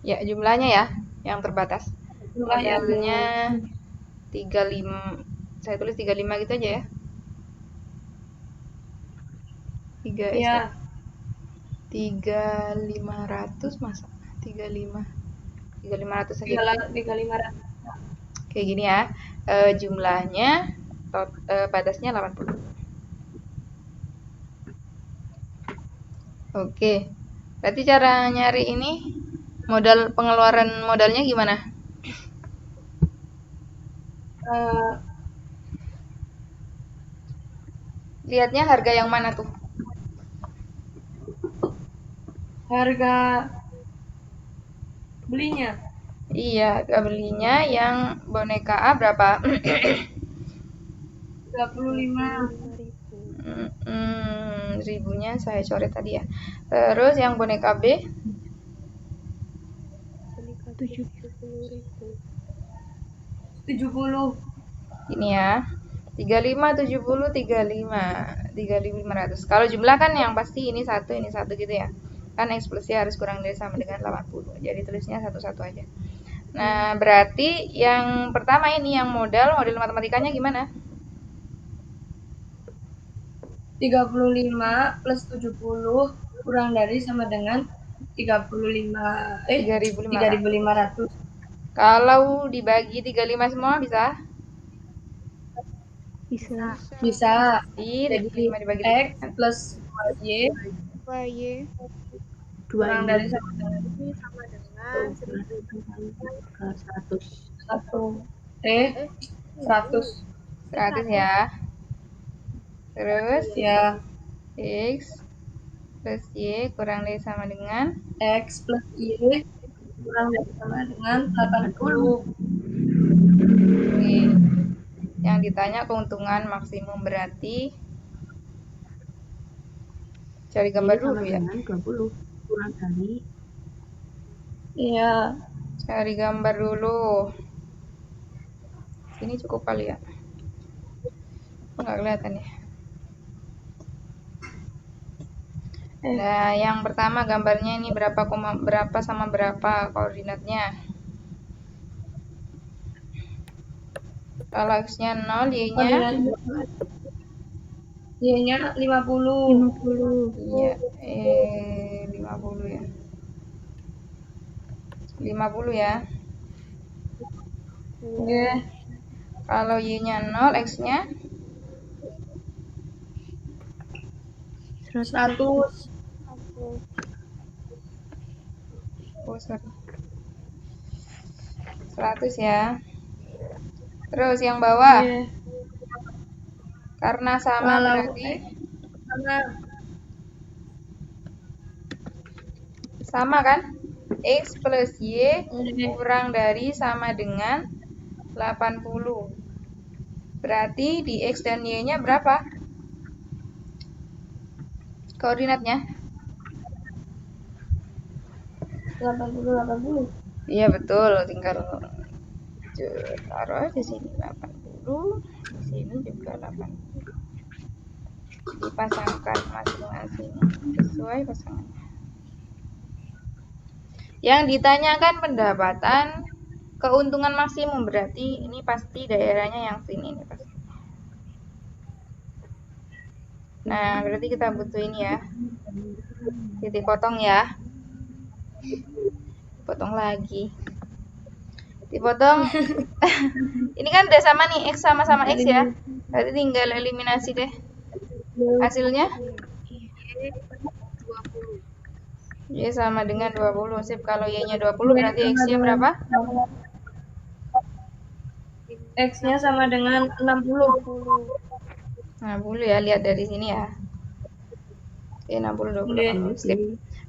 ya jumlahnya ya yang terbatas. Jumlahnya Modalnya 35. Saya tulis 35 gitu aja ya. 3 ya. 3500 masa 3500 aja. 3500. Kayak gini ya. Jumlahnya batasnya 80. Oke. Berarti cara nyari ini pengeluaran modalnya gimana? Lihatnya harga yang mana tuh? Harga belinya. Iya, harga belinya yang boneka A berapa? 35. Ribunya saya coret tadi ya. Terus yang boneka B? 70. Ini ya. 35, 70, 35. 3.500. Kalau jumlah kan yang pasti ini satu gitu ya. Kan X plus Y harus kurang dari sama dengan 80. Jadi tulisnya satu-satu aja. Nah, berarti yang pertama ini yang modal matematikanya gimana? 35 plus 70 kurang dari sama dengan 3.500. Kalau dibagi 35 semua bisa? Bisa. Jadi 5 dibagi X plus Y kurang dari sama dengan 100. 100 ya. Terus Ya, X plus Y kurang dari sama dengan X plus Y kurang dari sama dengan 80. Oke. Yang ditanya keuntungan maksimum berarti cari gambar dulu ya. 20 kurang dari. Iya. Cari gambar dulu. Sini cukup kali ya. Nggak kelihatan ya. Nah, yang pertama gambarnya ini berapa sama berapa koordinatnya. Kalau X-nya 0, Y-nya? Y-nya 50. Iya, 50 ya. 50 ya. Oke. Kalau Y-nya 0, X-nya? 100. Oh, sorry. 100 ya. Terus yang bawah? Oke. Karena sama berarti sama kan? X plus Y kurang dari sama dengan 80. Berarti di X dan Y-nya berapa? Koordinatnya? 80. Iya betul, tinggal taruh aja sini 80, di sini juga 80. Dipasangkan masing-masing sesuai pasangannya. Yang ditanyakan pendapatan keuntungan maksimum berarti ini pasti daerahnya yang sini nih pasti. Nah, berarti kita butuh ini ya. Titik potong ya. Potong lagi. Dipotong. Ini kan udah sama nih, X sama-sama X ya. Berarti tinggal eliminasi deh. Hasilnya? Y sama dengan 20. Sip, kalau Y-nya 20 berarti X-nya berapa? X-nya sama dengan 60. 60 ya, lihat dari sini ya. Oke, 60, 20, 80. Sip.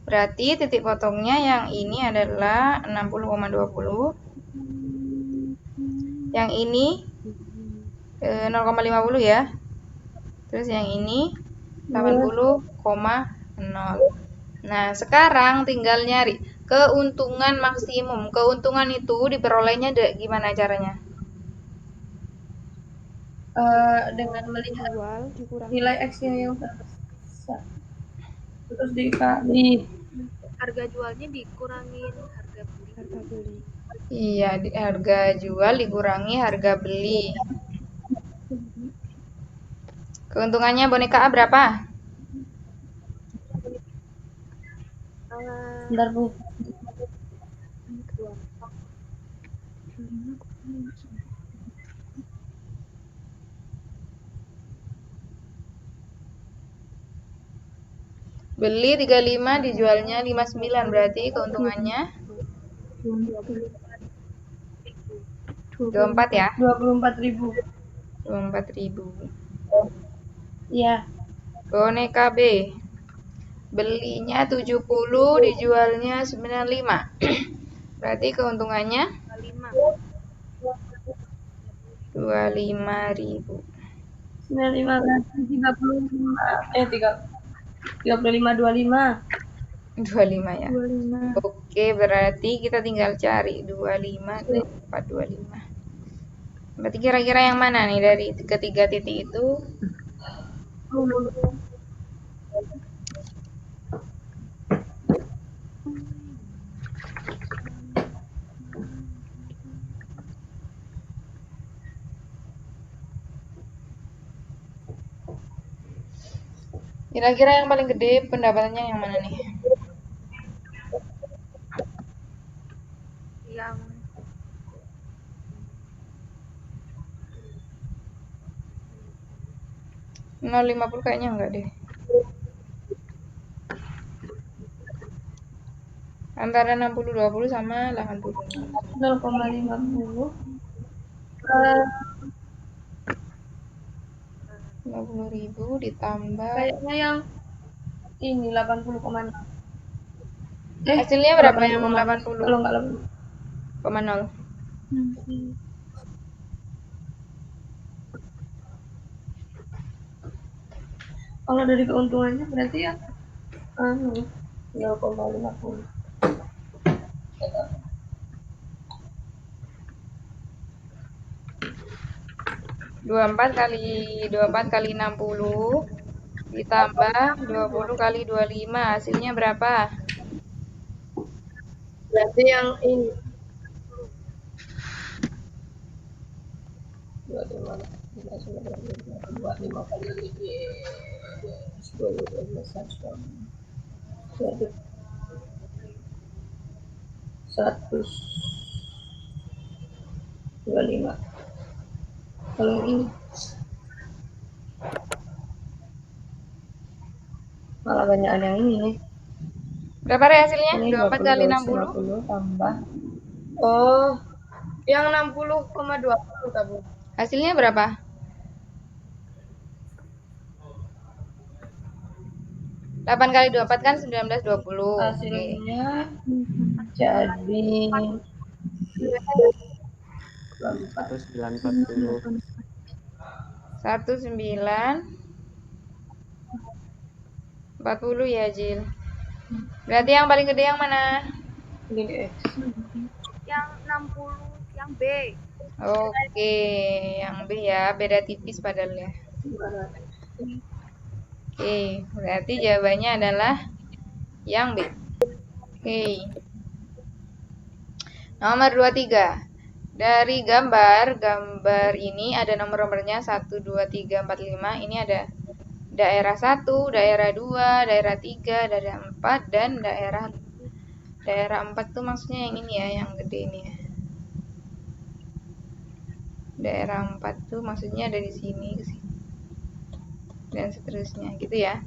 Berarti titik potongnya yang ini adalah 60,20. Yang ini 0,50 ya. Terus yang ini 80,0. Nah, sekarang tinggal nyari keuntungan maksimum. Keuntungan itu diperolehnya gimana caranya? dengan melihat jual dikurangi nilai X-nya yang terbesar. Terus dikali Harga jualnya dikurangin harga beli. harga beli. Iya, harga jual dikurangi harga beli. Keuntungannya boneka A berapa? Bentar, Bu. Beli 35, dijualnya 59, berarti keuntungannya 24 ya? 24.000. 24.000. Iya. Boneka B. Belinya 70, dijualnya 95. Berarti keuntungannya 25.000. 95 berarti 35 25 ya. Oke, berarti kita tinggal cari 25 dan 425. Berarti kira-kira yang mana nih dari ketiga titik itu? Kira-kira yang paling gede pendapatannya yang mana nih? Yang 0,50 kayaknya enggak deh. Antara 60 20 sama 80. 0,50 50.000 ditambah kayaknya yang ini 80,6. hasilnya berapa yang 80? Kalau enggak 0,0. Kalau dari keuntungannya berarti ya 0,50. 24 kali 60 ditambah 20 kali 25, hasilnya berapa? Berarti yang ini 25 kali 125. Kalau ini malah banyak yang ini nih. Berapa deh hasilnya? Ini 24 kali 60. 50 tambah. Oh, yang 60,20 tabu. Hasilnya berapa? Delapan kali 24 kan 1920. Hasilnya jadi 1940. 1940 ya, Jil. Berarti yang paling gede yang mana? ini X. yang 60 yang B. Oke, yang B ya, beda tipis padahal ya. Oke, berarti jawabannya adalah yang B. Oke. Nomor 23. Dari gambar ini ada nomor-nomornya 1, 2, 3, 4, 5. Ini ada daerah 1, daerah 2, daerah 3, daerah 4, dan daerah 4 tuh maksudnya yang ini ya, yang gede ini ya. Daerah 4 tuh maksudnya dari sini ke sini. Dan seterusnya gitu ya.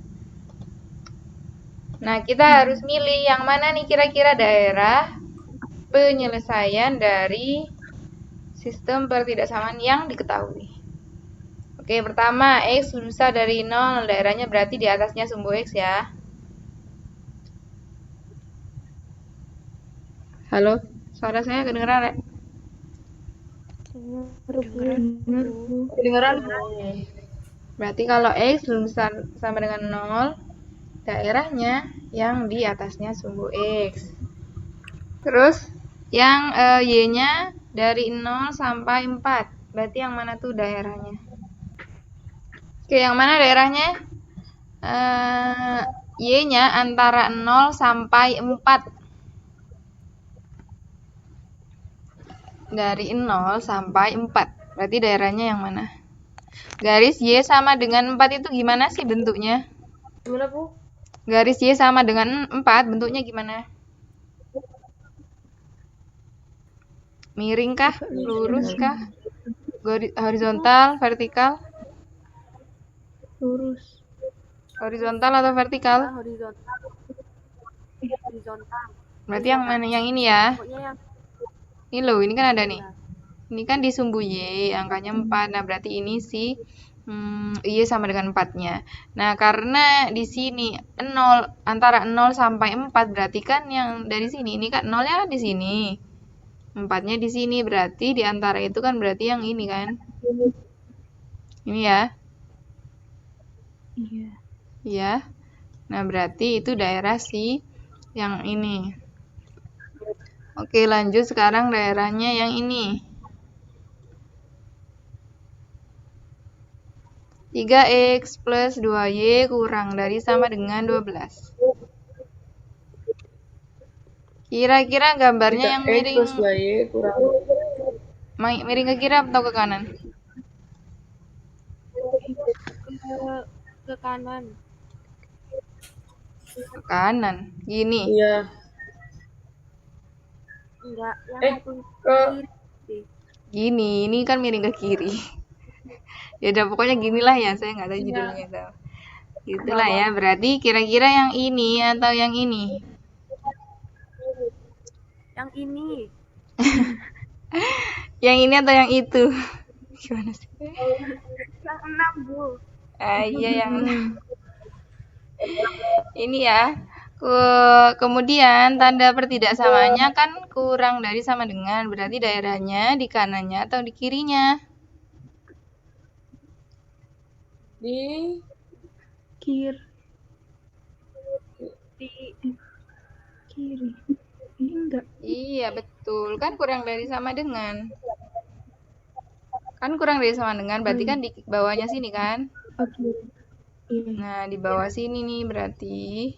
Nah, kita harus milih yang mana nih kira-kira daerah penyelesaian dari sistem pertidaksamaan yang diketahui. Oke, pertama, X lebih besar dari 0, daerahnya berarti di atasnya sumbu X ya. Halo, suara saya kedengeran, Rek? Kedengeran? Berarti kalau X lebih besar sama dengan 0, daerahnya yang di atasnya sumbu X. Terus, yang Y-nya dari 0 sampai 4. Berarti yang mana tuh daerahnya? Oke, yang mana daerahnya? Y-nya antara 0 sampai 4. Dari 0 sampai 4. Berarti daerahnya yang mana? Garis Y sama dengan 4 itu gimana sih bentuknya? Gimana, Bu? Garis Y sama dengan 4 bentuknya gimana? Miring kah? Lurus kah? Horizontal, vertikal? Lurus. Horizontal atau vertikal? Horizontal. Horizontal. Berarti yang mana? Yang ini ya? Pokoknya yang Ini loh, ini kan ada nih. Ini kan di sumbu Y, angkanya 4. Nah, berarti ini si Y sama dengan 4-nya. Nah, karena di sini 0, antara 0 sampai 4, berarti kan yang dari sini. Ini kan 0-nya kan di sini. 4-nya di sini. Berarti di antara itu kan berarti yang ini kan. Ini ya. Iya. Ya. Nah, berarti itu daerah si yang ini. Oke, lanjut sekarang daerahnya yang ini. 3x plus 2y kurang dari sama dengan 12. Kira-kira gambarnya yang 3x miring plus 2y kurang miring ke kiri atau ke kanan? ke kanan. Ke kanan. Gini. iya Enggak, yang satu ke kiri. Gini, ini kan miring ke kiri. Ya udah pokoknya ginilah ya, saya nggak tahu judulnya itu. Itulah ya, berarti kira-kira yang ini atau yang ini? Yang ini. Yang ini atau yang itu? Gimana sih? Yang 6, Bu. Iya yang ini ya. Kemudian tanda pertidaksamaannya kan kurang dari sama dengan, berarti daerahnya di kanannya atau di kirinya? di Kiri. Di Kiri. Ini enggak. Iya, betul. Kan kurang dari sama dengan. Kan kurang dari sama dengan, berarti kan di bawahnya sini kan? Oke. Iya. Nah, di bawah sini nih berarti.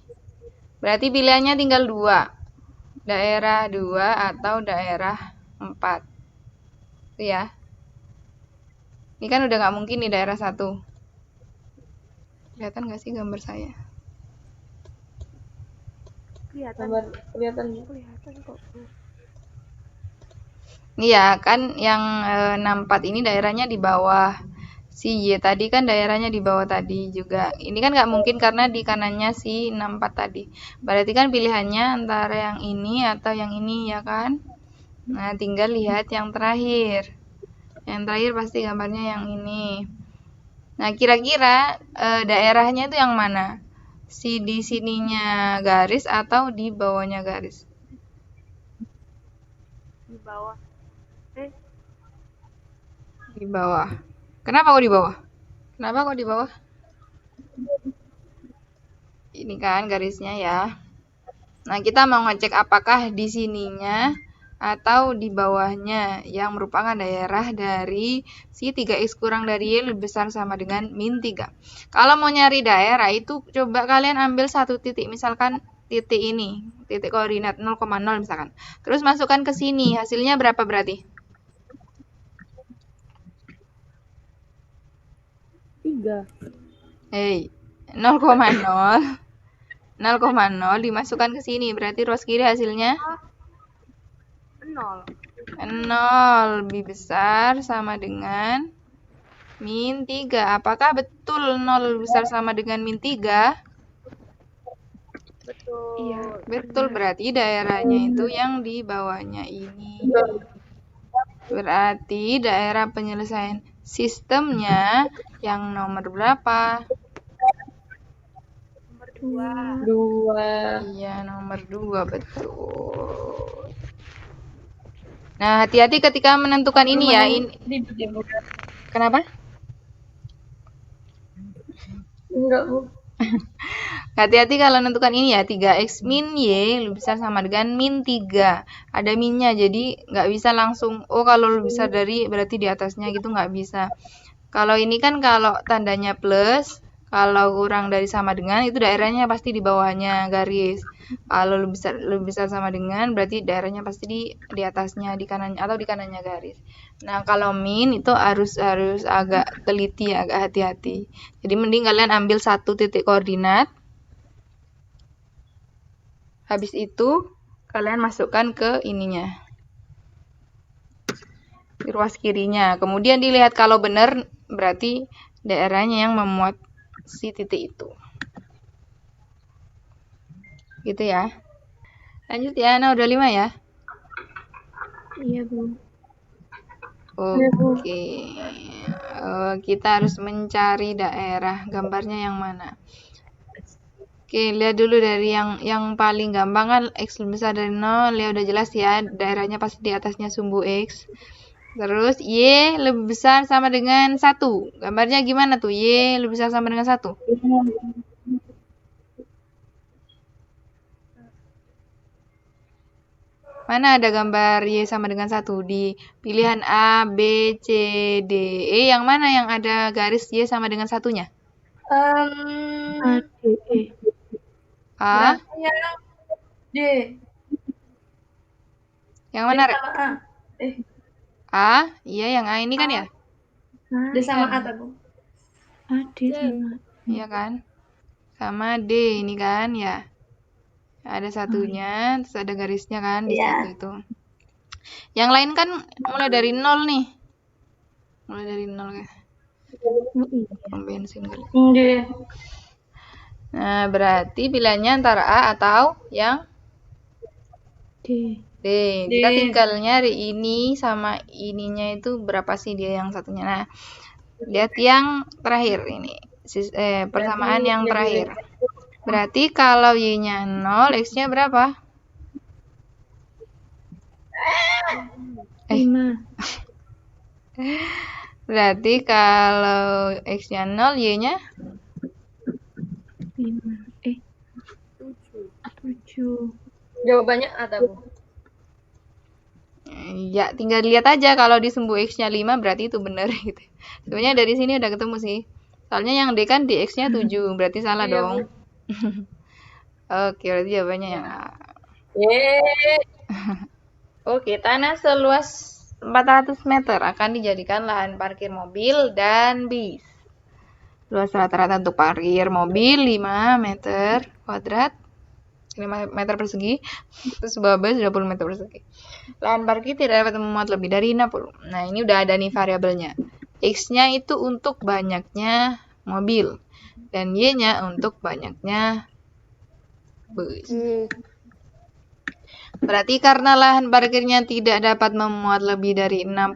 Berarti pilihannya tinggal 2. Daerah 2 atau daerah 4. Itu ya. Ini kan udah nggak mungkin nih daerah 1. Kelihatan nggak sih gambar saya? kelihatan. kelihatan kok. Iya, kan yang 64 ini daerahnya di bawah. Si Y tadi kan daerahnya di bawah tadi juga. Ini kan nggak mungkin karena di kanannya si 64 tadi. Berarti kan pilihannya antara yang ini atau yang ini ya kan? Nah, tinggal lihat yang terakhir. Yang terakhir pasti gambarnya yang ini. Nah, kira-kira daerahnya itu yang mana? Si di sininya garis atau di bawahnya garis? Di bawah. Di bawah. Kenapa kok di bawah? Kenapa kok di bawah? Ini kan garisnya ya. Nah, kita mau ngecek apakah di sininya atau di bawahnya yang merupakan daerah dari si 3x kurang dari Y lebih besar sama dengan min 3. Kalau mau nyari daerah itu coba kalian ambil satu titik, misalkan titik ini, titik koordinat 0,0 misalkan. Terus masukkan ke sini, hasilnya berapa berarti? 3. Hei, 0,0 0,0 dimasukkan ke sini, berarti ruas kiri hasilnya 0. 0 lebih besar sama dengan min 3. Apakah betul 0 lebih besar sama dengan min 3? Betul. Iya. Betul, berarti daerahnya itu yang di bawahnya ini. Berarti daerah penyelesaian sistemnya yang nomor berapa? Nomor 2. Iya, nomor 2, betul. Nah, hati-hati ketika menentukan ini ya. Kenapa? enggak, Bu. Hati-hati kalau menentukan ini ya, 3x min Y lebih besar sama dengan min 3. Ada minnya, jadi nggak bisa langsung, oh kalau lebih besar dari berarti di atasnya gitu, nggak bisa. Kalau ini kan kalau tandanya plus, kalau kurang dari sama dengan itu daerahnya pasti di bawahnya garis. Kalau lebih besar sama dengan berarti daerahnya pasti di atasnya, di kanannya atau di kanannya garis. Nah, kalau min itu harus agak teliti, agak hati-hati. Jadi mending kalian ambil satu titik koordinat. Habis itu kalian masukkan ke ininya. Di ruas kirinya. Kemudian dilihat kalau benar berarti daerahnya yang memuat si titik itu. Gitu ya. Lanjut ya, nah udah 5 ya. Iya, Bu. Oke. Kita harus mencari daerah gambarnya yang mana. Oke, lihat dulu dari yang paling gampang kan X lebih besar dari 0, ya udah jelas ya, daerahnya pasti di atasnya sumbu X. Terus Y lebih besar sama dengan 1. Gambarnya gimana tuh? Y lebih besar sama dengan 1. Mana ada gambar Y sama dengan 1? Di pilihan A, B, C, D, E, yang mana yang ada garis Y sama dengan 1-nya? A, D, E. A, berarti yang D. yang D mana? Rek? sama A. A, iya yang A ini kan ya? D sama A tadi. A, D sama. Iya kan? Sama D ini kan ya. Ada satunya, terus ada garisnya kan di Iya. situ itu. Yang lain kan mulai dari 0 nih. Mulai dari 0 kan. Pom bensin kali. D. Nah, berarti pilihannya antara A atau yang D. D. Kita tinggal nyari ini sama ininya itu berapa sih dia yang satunya. Nah, lihat yang terakhir ini. Persamaan yang terakhir. Berarti kalau Y-nya 0, X-nya berapa? 5. Berarti kalau X-nya 0, Y-nya 5. 7. Jawabannya A tadi. ya tinggal lihat aja kalau di sumbu X-nya 5 berarti itu benar gitu. Sebenarnya dari sini udah ketemu sih. Soalnya yang D kan di X-nya 7, berarti salah Iya, dong. Oke, berarti jawabannya yang A. Yeay. Oke, tanah seluas 400 meter akan dijadikan lahan parkir mobil dan bis. Luas rata-rata untuk parkir mobil 5 meter kuadrat, 5 meter persegi, terus bebas 20 meter persegi. Lahan parkir tidak dapat memuat lebih dari 60. Nah, ini udah ada nih variabelnya. X-nya itu untuk banyaknya mobil dan Y-nya untuk banyaknya bus. Berarti karena lahan parkirnya tidak dapat memuat lebih dari 60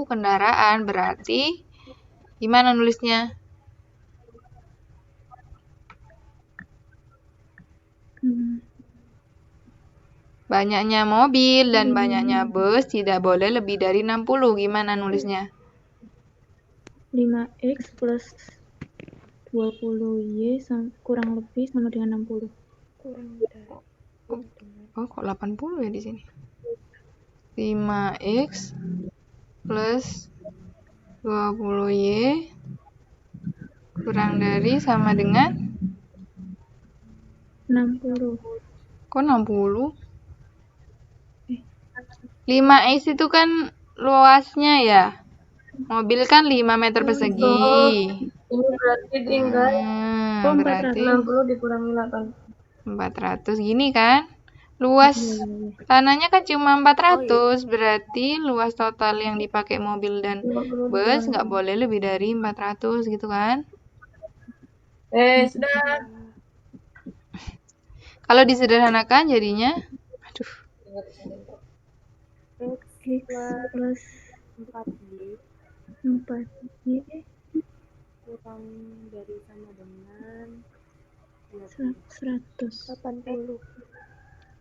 kendaraan, berarti gimana nulisnya? Banyaknya mobil dan banyaknya bus tidak boleh lebih dari 60. Gimana nulisnya? 5X plus 20Y kurang lebih sama dengan 60. Oh, kok 80 ya di sini? 5X plus 20Y kurang dari sama dengan 60. kok 60? 5X itu kan luasnya ya. Mobil kan 5 meter persegi. Ini berarti tinggal Berarti 60 dikurangi 8. 400 gini kan. Luas tanahnya kan cuma 400, berarti luas total yang dipakai mobil dan bus nggak boleh lebih dari 400 gitu kan. Sudah. Kalau disederhanakan jadinya, aduh, X plus 4Y kurang dari sama dengan 100.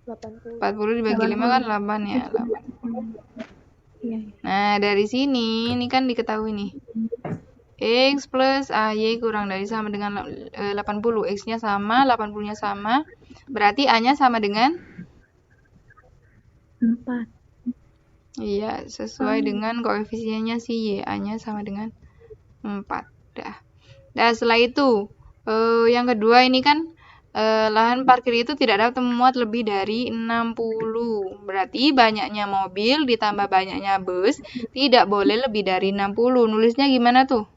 80 40 dibagi 5 kan 8 ya. 8. Iya. Nah, dari sini ini kan diketahui nih. X plus AY kurang dari sama dengan 80. X-nya sama, 80-nya sama. Berarti A-nya sama dengan 4. Iya, sesuai dengan koefisiennya si Y. A-nya sama dengan 4. Nah, setelah itu, yang kedua ini kan lahan parkir itu tidak dapat memuat lebih dari 60. Berarti banyaknya mobil ditambah banyaknya bus tidak boleh lebih dari 60. Nulisnya gimana tuh?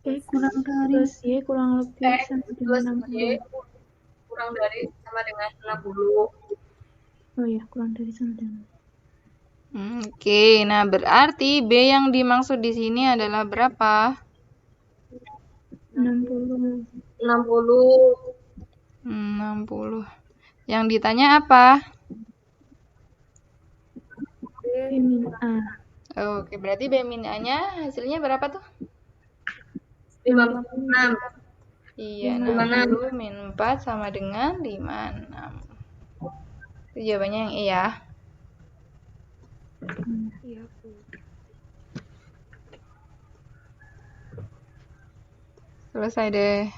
Kurang dari Plus Y kurang lebih sama Plus dengan Y 60. kurang dari sama dengan 60. Oh ya, kurang dari sama dengan. Oke, nah berarti B yang dimaksud di sini adalah berapa? 60. 60. 60. Yang ditanya apa? B min A. Oke, berarti B min A-nya hasilnya berapa tuh? 56. Iya, 56. 60 min 4 sama dengan 56. Itu jawabannya yang E ya. Iya, Bu. Selesai deh.